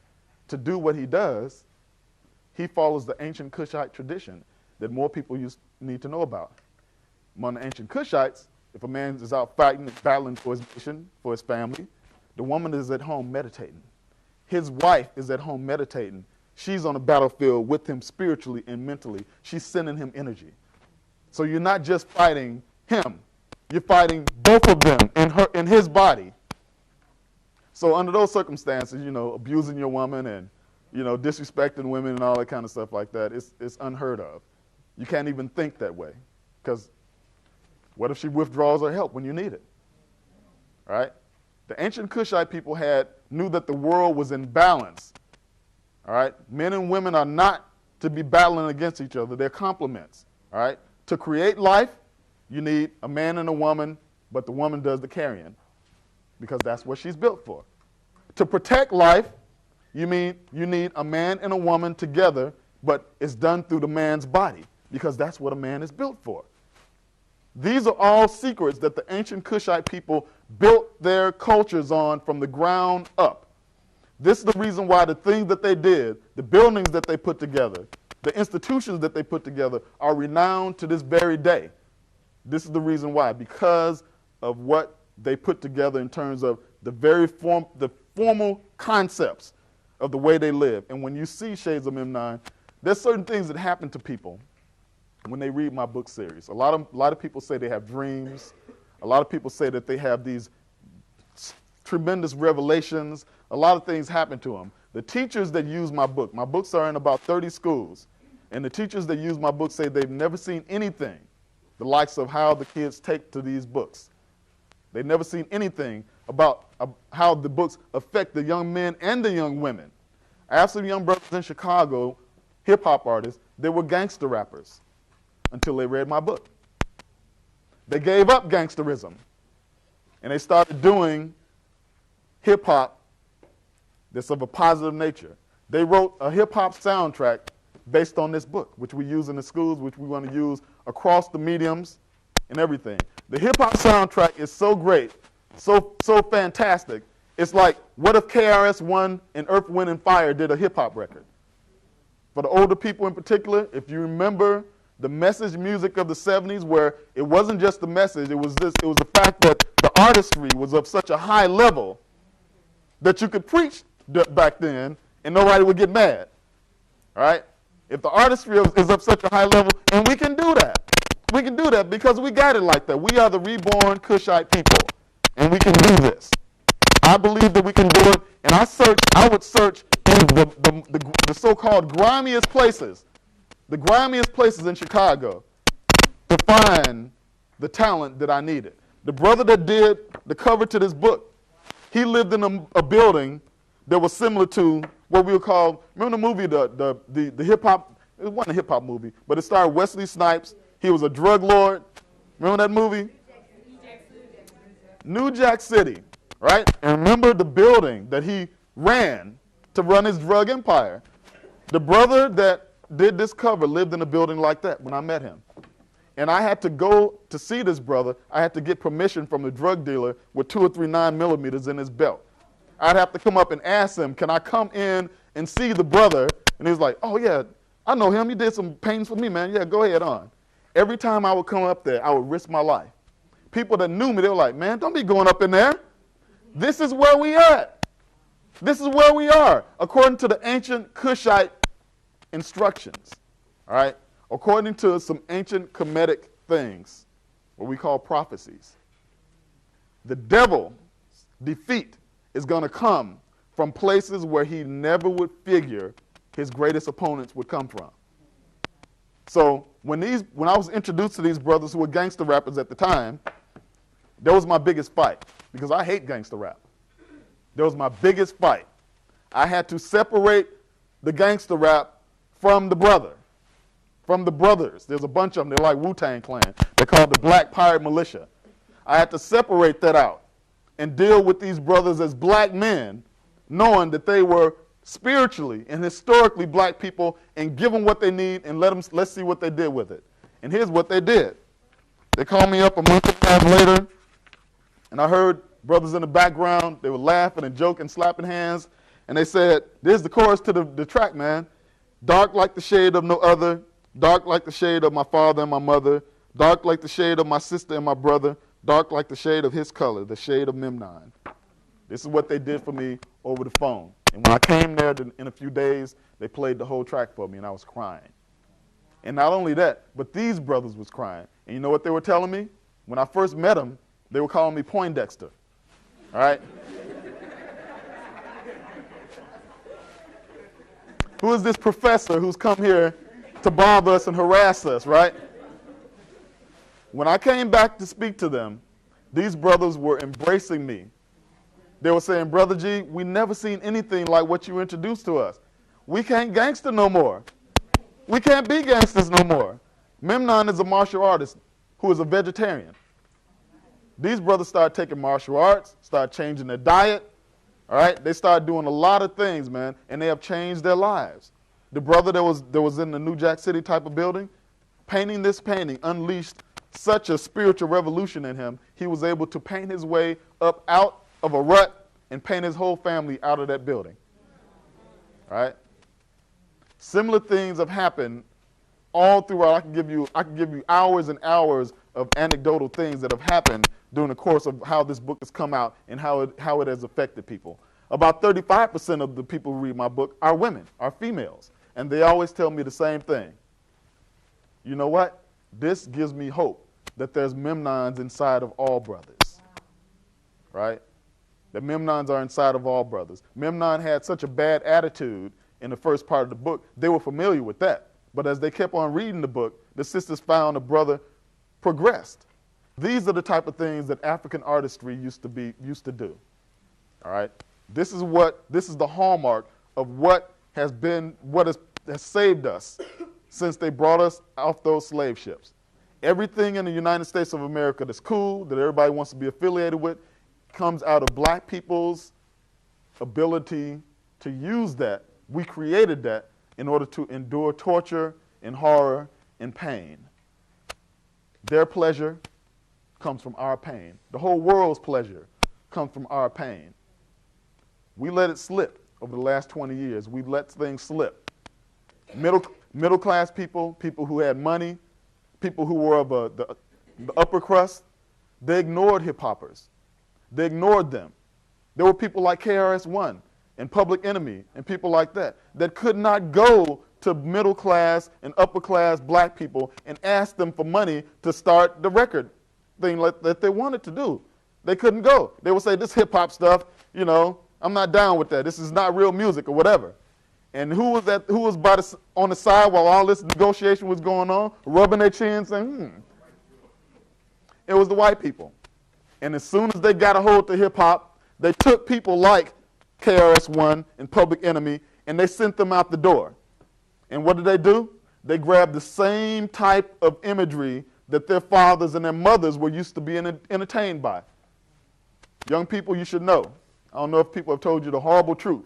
to do what he does, he follows the ancient Kushite tradition that more people need to know about. Among the ancient Kushites, if a man is out fighting and battling for his mission, for his family, the woman is at home meditating. His wife is at home meditating. She's on the battlefield with him spiritually and mentally. She's sending him energy. So you're not just fighting him. You're fighting both of them in his body. So under those circumstances, abusing your woman and, disrespecting women and all that kind of stuff like that, it's unheard of. You can't even think that way, because what if she withdraws her help when you need it? All right? The ancient Kushite people knew that the world was in balance. All right? Men and women are not to be battling against each other. They're complements. All right? To create life, you need a man and a woman, but the woman does the carrying because that's what she's built for. To protect life, you need a man and a woman together, but it's done through the man's body because that's what a man is built for. These are all secrets that the ancient Kushite people built their cultures on from the ground up. This is the reason why the things that they did, the buildings that they put together, the institutions that they put together are renowned to this very day. This is the reason why, because of what they put together in terms of the formal concepts of the way they live. And when you see Shades of Memnon, there's certain things that happen to people when they read my book series. A lot of people say they have dreams. A lot of people say that they have these tremendous revelations. A lot of things happen to them. The teachers that use my books are in about 30 schools, and the teachers that use my book say they've never seen anything the likes of how the kids take to these books. They've never seen anything about how the books affect the young men and the young women. I have some young brothers in Chicago, hip-hop artists, they were gangster rappers until they read my book. They gave up gangsterism, and they started doing hip-hop that's of a positive nature. They wrote a hip-hop soundtrack based on this book, which we use in the schools, which we want to use across the mediums and everything. The hip-hop soundtrack is so great, so fantastic. It's like, what if KRS-One and Earth, Wind, and Fire did a hip-hop record? For the older people in particular, if you remember the message music of the 70s, where it wasn't just the message, it was the fact that the artistry was of such a high level that you could preach back then and nobody would get mad. All right? If the artistry is of such a high level, and we can do that. We can do that because we got it like that. We are the reborn Kushite people, and we can do this. I believe that we can do it, and I would search in the so-called grimiest places the grimiest places in Chicago to find the talent that I needed. The brother that did the cover to this book, he lived in a building that was similar to what we would call, remember the movie, the hip-hop, it wasn't a hip-hop movie, but it starred Wesley Snipes. He was a drug lord. Remember that movie? New Jack City, right? And remember the building that he ran to run his drug empire. The brother that did this cover lived in a building like that when I met him. And I had to go to see this brother. I had to get permission from the drug dealer with 2 or 3 9mm in his belt. I'd have to come up and ask him, can I come in and see the brother? And he was like, oh, yeah, I know him. He did some paintings for me, man. Yeah, go ahead on. Every time I would come up there, I would risk my life. People that knew me, they were like, man, don't be going up in there. This is where we at. This is where we are, according to the ancient Cushite instructions, all right? According to some ancient Kemetic things, what we call prophecies. The devil's defeat is going to come from places where he never would figure his greatest opponents would come from. So when I was introduced to these brothers who were gangster rappers at the time, that was my biggest fight, because I hate gangster rap. That was my biggest fight. I had to separate the gangster rap from the brother, from the brothers. There's a bunch of them. They're like Wu-Tang Clan. They're called the Black Pirate Militia. I had to separate that out and deal with these brothers as black men, knowing that they were spiritually and historically black people, and give them what they need and let's see what they did with it. And here's what they did. They called me up a month and a half later, and I heard brothers in the background. They were laughing and joking, slapping hands, and they said, there's the chorus to the track, man. Dark like the shade of no other, dark like the shade of my father and my mother, dark like the shade of my sister and my brother, dark like the shade of his color, the shade of Memnon. This is what they did for me over the phone. And when I came there in a few days, they played the whole track for me, and I was crying. And not only that, but these brothers was crying. And you know what they were telling me? When I first met them, they were calling me Poindexter. All right? Who is this professor who's come here to bother us and harass us, right? When I came back to speak to them, these brothers were embracing me. They were saying, Brother G, we never seen anything like what you introduced to us. We can't gangster no more. We can't be gangsters no more. Memnon is a martial artist who is a vegetarian. These brothers started taking martial arts, started changing their diet, all right? They started doing a lot of things, man, and they have changed their lives. The brother that was in the New Jack City type of building, painting this painting unleashed such a spiritual revolution in him, he was able to paint his way up out of a rut and paint his whole family out of that building. All right? Similar things have happened all throughout. I can give you hours and hours of anecdotal things that have happened during the course of how this book has come out and how it has affected people. About 35% of the people who read my book are women, are females. And they always tell me the same thing. You know what? This gives me hope that there's Memnons inside of all brothers. Right? That Memnons are inside of all brothers. Memnon had such a bad attitude in the first part of the book, they were familiar with that. But as they kept on reading the book, the sisters found a brother progressed. These are the type of things that African artistry used to do. All right? This is the hallmark of what has saved us since they brought us off those slave ships. Everything in the United States of America that's cool, that everybody wants to be affiliated with, comes out of black people's ability to use that. We created that in order to endure torture and horror and pain. Their pleasure comes from our pain. The whole world's pleasure comes from our pain. We let it slip over the last 20 years. We let things slip. Middle class people, people who had money, people who were of the upper crust, they ignored hip-hoppers. They ignored them. There were people like KRS-One and Public Enemy and people like that could not go to middle class and upper class black people and ask them for money to start the record thing that they wanted to do. They couldn't go. They would say, this hip-hop stuff, I'm not down with that. This is not real music or whatever. And who was on the side while all this negotiation was going on, rubbing their chin saying, It was the white people. And as soon as they got a hold to hip-hop, they took people like KRS-One and Public Enemy, and they sent them out the door. And what did they do? They grabbed the same type of imagery that their fathers and their mothers were used to being entertained by. Young people, you should know. I don't know if people have told you the horrible truth,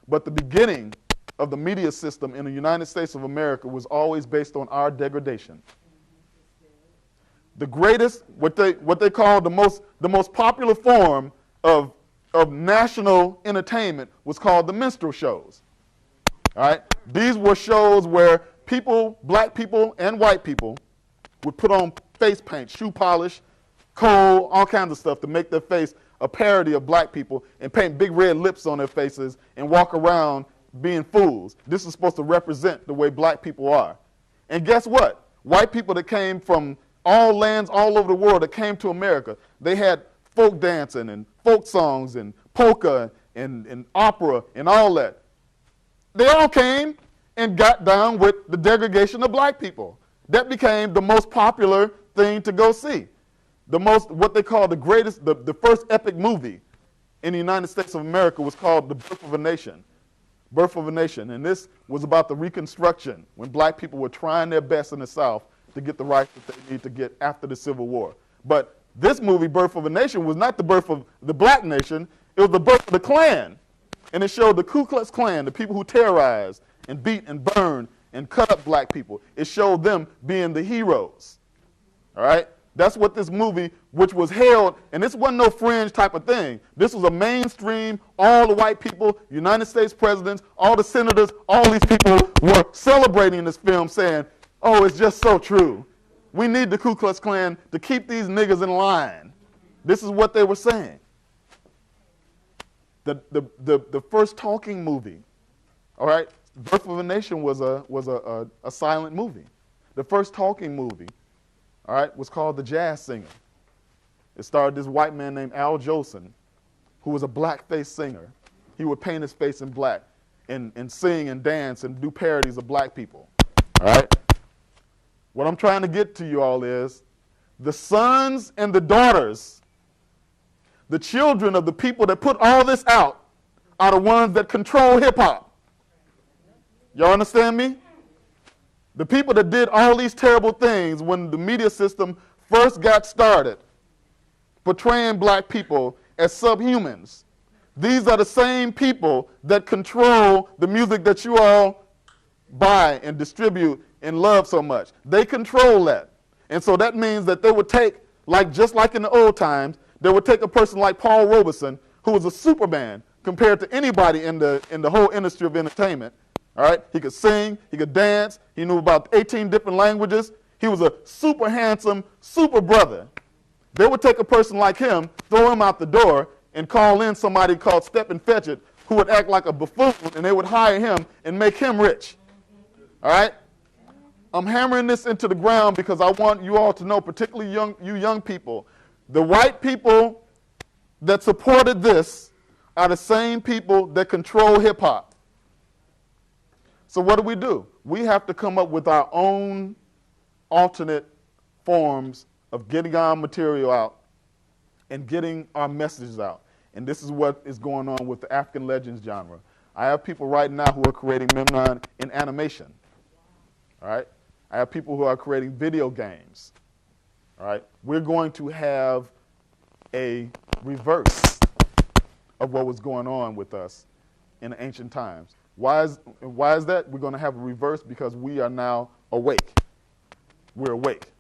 but the beginning of the media system in the United States of America was always based on our degradation. The greatest, what they call the most popular form of national entertainment was called the minstrel shows. All right? These were shows where people, black people and white people, would put on face paint, shoe polish, coal, all kinds of stuff to make their face a parody of black people and paint big red lips on their faces and walk around being fools. This is supposed to represent the way black people are. And guess what? White people that came from all lands all over the world that came to America, they had folk dancing and folk songs and polka and opera and all that. They all came and got down with the degradation of black people. That became the most popular thing to go see. What they call the first epic movie in the United States of America was called The Birth of a Nation. Birth of a Nation. And this was about the Reconstruction, when black people were trying their best in the South to get the rights that they need to get after the Civil War. But this movie, Birth of a Nation, was not the birth of the black nation. It was the birth of the Klan. And it showed the Ku Klux Klan, the people who terrorized and beat and burned and cut up black people. It showed them being the heroes. All right? That's what this movie, which was held, and this wasn't no fringe type of thing. This was a mainstream, all the white people, United States presidents, all the senators, all these people were celebrating this film saying, oh, it's just so true. We need the Ku Klux Klan to keep these niggas in line. This is what they were saying. The first talking movie, all right, Birth of a Nation was a silent movie. The first talking movie, all right, was called The Jazz Singer. It starred this white man named Al Jolson, who was a blackface singer. He would paint his face in black and sing and dance and do parodies of black people. All right? What I'm trying to get to you all is the sons and the daughters, the children of the people that put all this out, are the ones that control hip-hop. Y'all understand me? The people that did all these terrible things when the media system first got started, portraying black people as subhumans. These are the same people that control the music that you all buy and distribute and love so much. They control that. And so that means that they would take, just like in the old times, they would take a person like Paul Robeson, who was a Superman compared to anybody in the whole industry of entertainment. All right? He could sing, he could dance, he knew about 18 different languages. He was a super handsome, super brother. They would take a person like him, throw him out the door, and call in somebody called Step and Fetch It, who would act like a buffoon, and they would hire him and make him rich. All right? I'm hammering this into the ground because I want you all to know, particularly you young people, the white people that supported this are the same people that control hip-hop. So what do? We have to come up with our own alternate forms of getting our material out and getting our messages out. And this is what is going on with the African Legends genre. I have people right now who are creating Memnon in animation. All right? I have people who are creating video games. All right? We're going to have a reverse of what was going on with us in the ancient times. Why is that? We're going to have a reverse because we are now awake. We're awake.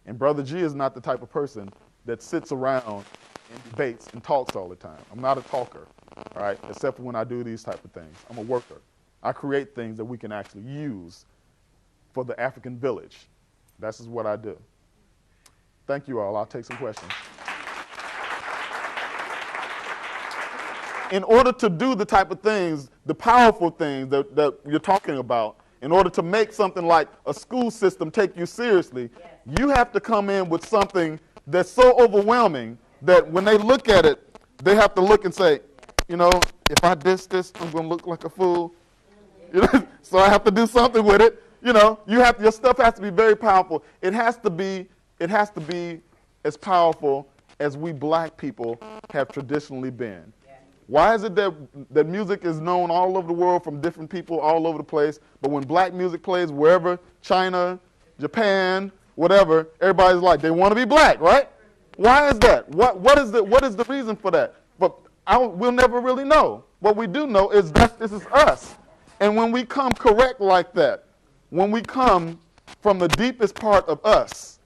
And Brother G is not the type of person that sits around and debates and talks all the time. I'm not a talker, all right, except for when I do these type of things. I'm a worker. I create things that we can actually use for the African village. This is what I do. Thank you all. I'll take some questions. In order to do the type of things, the powerful things that you're talking about, in order to make something like a school system take you seriously, you have to come in with something that's so overwhelming that when they look at it, they have to look and say, you know, if I diss this, I'm going to look like a fool. So I have to do something with it. Your stuff has to be very powerful. It has to be as powerful as we black people have traditionally been. Why is it that music is known all over the world from different people all over the place, but when black music plays wherever, China, Japan, whatever, everybody's like, they want to be black, right? Why is that? What is the reason for that? But we'll never really know. What we do know is that this is us. And when we come correct like that, when we come from the deepest part of us,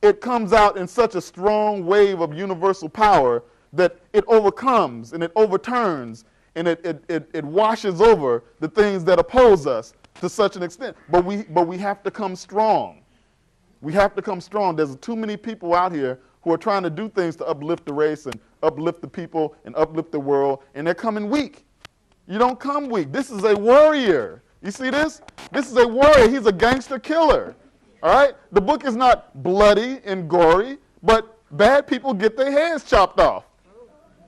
it comes out in such a strong wave of universal power that it overcomes and it overturns and it washes over the things that oppose us to such an extent. But we have to come strong. We have to come strong. There's too many people out here who are trying to do things to uplift the race and uplift the people and uplift the world, and they're coming weak. You don't come weak. This is a warrior. You see this? This is a warrior. He's a gangster killer. All right? The book is not bloody and gory, but bad people get their heads chopped off.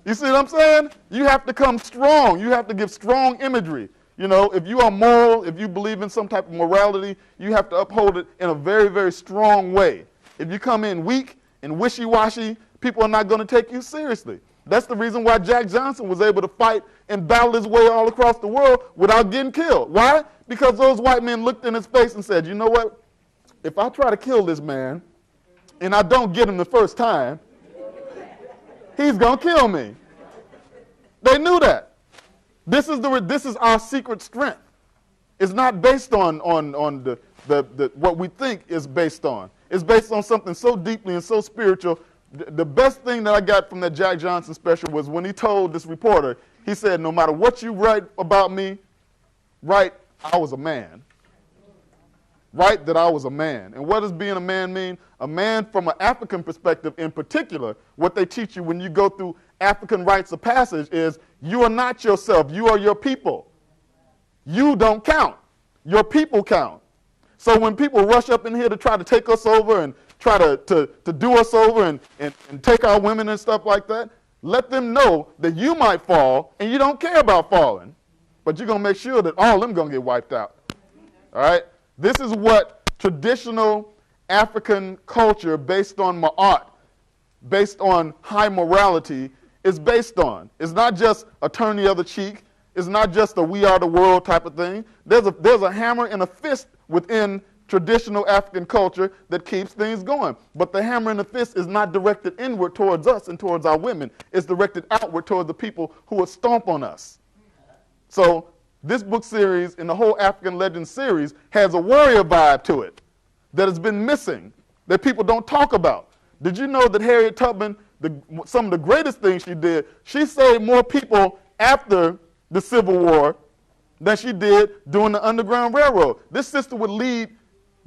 You see what I'm saying? You have to come strong. You have to give strong imagery. If you are moral, if you believe in some type of morality, you have to uphold it in a very, very strong way. If you come in weak and wishy-washy, people are not going to take you seriously. That's the reason why Jack Johnson was able to fight and battle his way all across the world without getting killed. Why? Because those white men looked in his face and said, you know what? If I try to kill this man and I don't get him the first time, he's going to kill me. They knew that. This is our secret strength. It's not based on the what we think is based on. It's based on something so deeply and so spiritual. The best thing that I got from that Jack Johnson special was when he told this reporter, he said, no matter what you write about me, write, I was a man. Write that I was a man. And what does being a man mean? A man from an African perspective in particular, what they teach you when you go through African rites of passage is you are not yourself, you are your people. You don't count. Your people count. So when people rush up in here to try to take us over and try to do us over and take our women and stuff like that, let them know that you might fall and you don't care about falling. But you're going to make sure that all of them going to get wiped out. All right? This is what traditional African culture based on ma'at, based on high morality, is based on. It's not just a turn the other cheek. It's not just a we are the world type of thing. There's a hammer and a fist within traditional African culture that keeps things going. But the hammer and the fist is not directed inward towards us and towards our women. It's directed outward towards the people who would stomp on us. So this book series and the whole African Legends series has a warrior vibe to it that has been missing, that people don't talk about. Did you know that Harriet Tubman, some of the greatest things she did, she saved more people after the Civil War than she did during the Underground Railroad. This sister would lead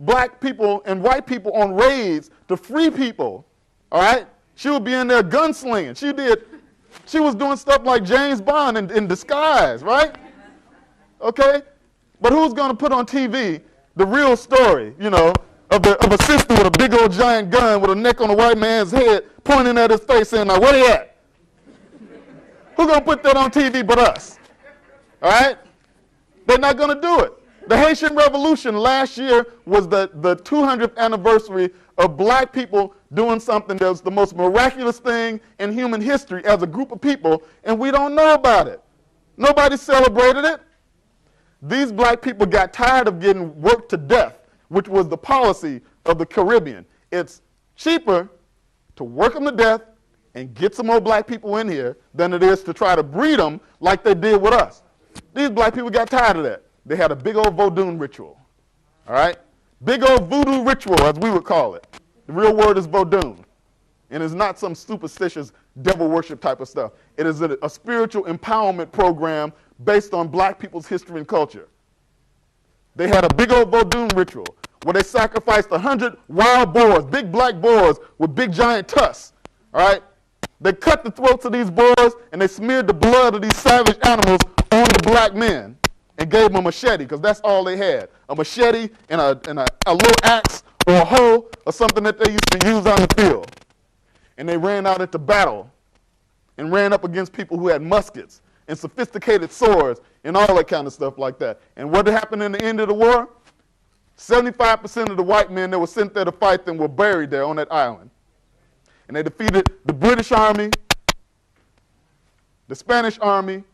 black people and white people on raids to free people, all right? She would be in there gunslinging. She was doing stuff like James Bond in disguise, right? Okay? But who's going to put on TV the real story, of a sister with a big old giant gun with a neck on a white man's head pointing at his face saying, now, where he at? Who's going to put that on TV but us? All right? They're not going to do it. The Haitian Revolution last year was the 200th anniversary of black people doing something that was the most miraculous thing in human history as a group of people, and we don't know about it. Nobody celebrated it. These black people got tired of getting worked to death, which was the policy of the Caribbean. It's cheaper to work them to death and get some more black people in here than it is to try to breed them like they did with us. These black people got tired of that. They had a big old Vodun ritual, all right? Big old voodoo ritual, as we would call it. The real word is Vodun, and it's not some superstitious devil worship type of stuff. It is a spiritual empowerment program based on black people's history and culture. They had a big old Vodun ritual where they sacrificed 100 wild boars, big black boars with big giant tusks, all right? They cut the throats of these boars, and they smeared the blood of these savage animals on the black men and gave them a machete, because that's all they had. A machete and a little axe or a hoe or something that they used to use on the field. And they ran out into battle and ran up against people who had muskets and sophisticated swords and all that kind of stuff like that. And what happened in the end of the war? 75% of the white men that were sent there to fight them were buried there on that island. And they defeated the British army, the Spanish army,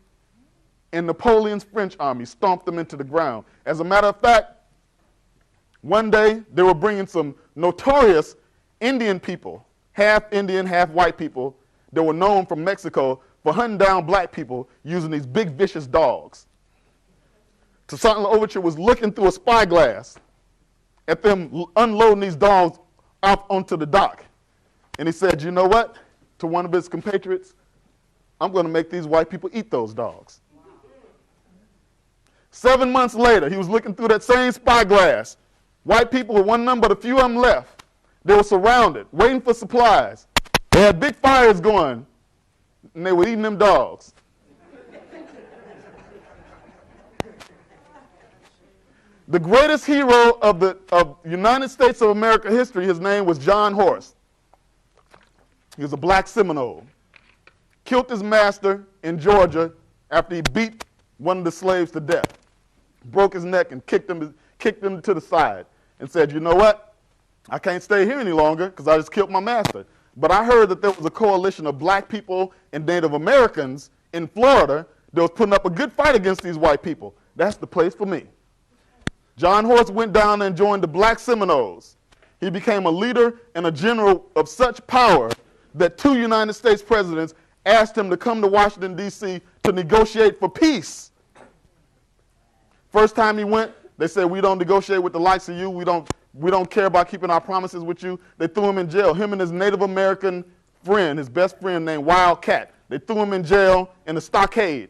and Napoleon's French army, stomped them into the ground. As a matter of fact, one day they were bringing some notorious Indian people, half Indian, half white people, that were known from Mexico for hunting down black people using these big vicious dogs. Toussaint L'Ouverture was looking through a spyglass at them unloading these dogs out onto the dock. And he said, you know what, to one of his compatriots, I'm going to make these white people eat those dogs. 7 months later, he was looking through that same spyglass. White people were one number, but a few of them left. They were surrounded, waiting for supplies. They had big fires going, and they were eating them dogs. The greatest hero of United States of America history, his name was John Horse. He was a black Seminole. Killed his master in Georgia after he beat one of the slaves to death. Broke his neck and kicked him to the side and said, you know what? I can't stay here any longer because I just killed my master. But I heard that there was a coalition of black people and Native Americans in Florida that was putting up a good fight against these white people. That's the place for me. John Horse went down and joined the black Seminoles. He became a leader and a general of such power that 2 United States presidents asked him to come to Washington, D.C. to negotiate for peace. First time he went, they said, we don't negotiate with the likes of you. We don't care about keeping our promises with you. They threw him in jail. Him and his Native American friend, his best friend named Wildcat. They threw him in jail in a stockade.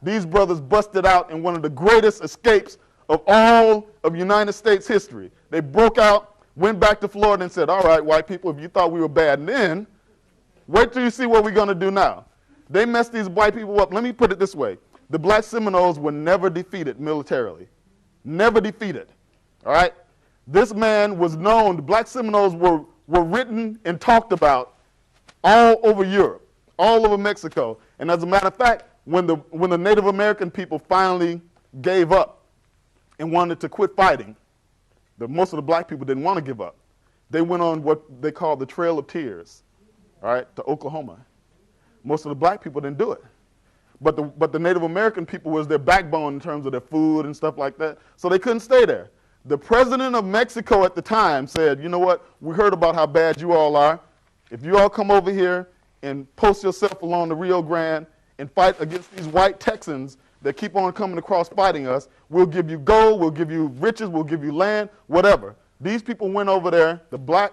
These brothers busted out in one of the greatest escapes of all of United States history. They broke out, went back to Florida and said, all right, white people, if you thought we were bad then, wait till you see what we're going to do now. They messed these white people up. Let me put it this way. The black Seminoles were never defeated militarily. Never defeated. All right? This man was known, the black Seminoles were written and talked about all over Europe, all over Mexico. And as a matter of fact, when the Native American people finally gave up and wanted to quit fighting, most of the black people didn't want to give up. They went on what they call the Trail of Tears, all right, to Oklahoma. Most of the black people didn't do it. But the Native American people was their backbone in terms of their food and stuff like that, so they couldn't stay there. The president of Mexico at the time said, you know what, we heard about how bad you all are. If you all come over here and post yourself along the Rio Grande and fight against these white Texans that keep on coming across fighting us, we'll give you gold, we'll give you riches, we'll give you land, whatever. These people went over there, the black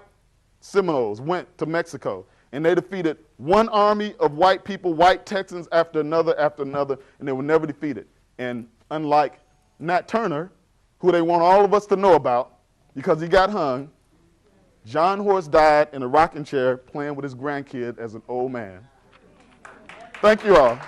Seminoles went to Mexico, and they defeated one army of white people, white Texans after another, and they were never defeated. And unlike Nat Turner, who they want all of us to know about because he got hung, John Horse died in a rocking chair playing with his grandkid as an old man. Thank you all.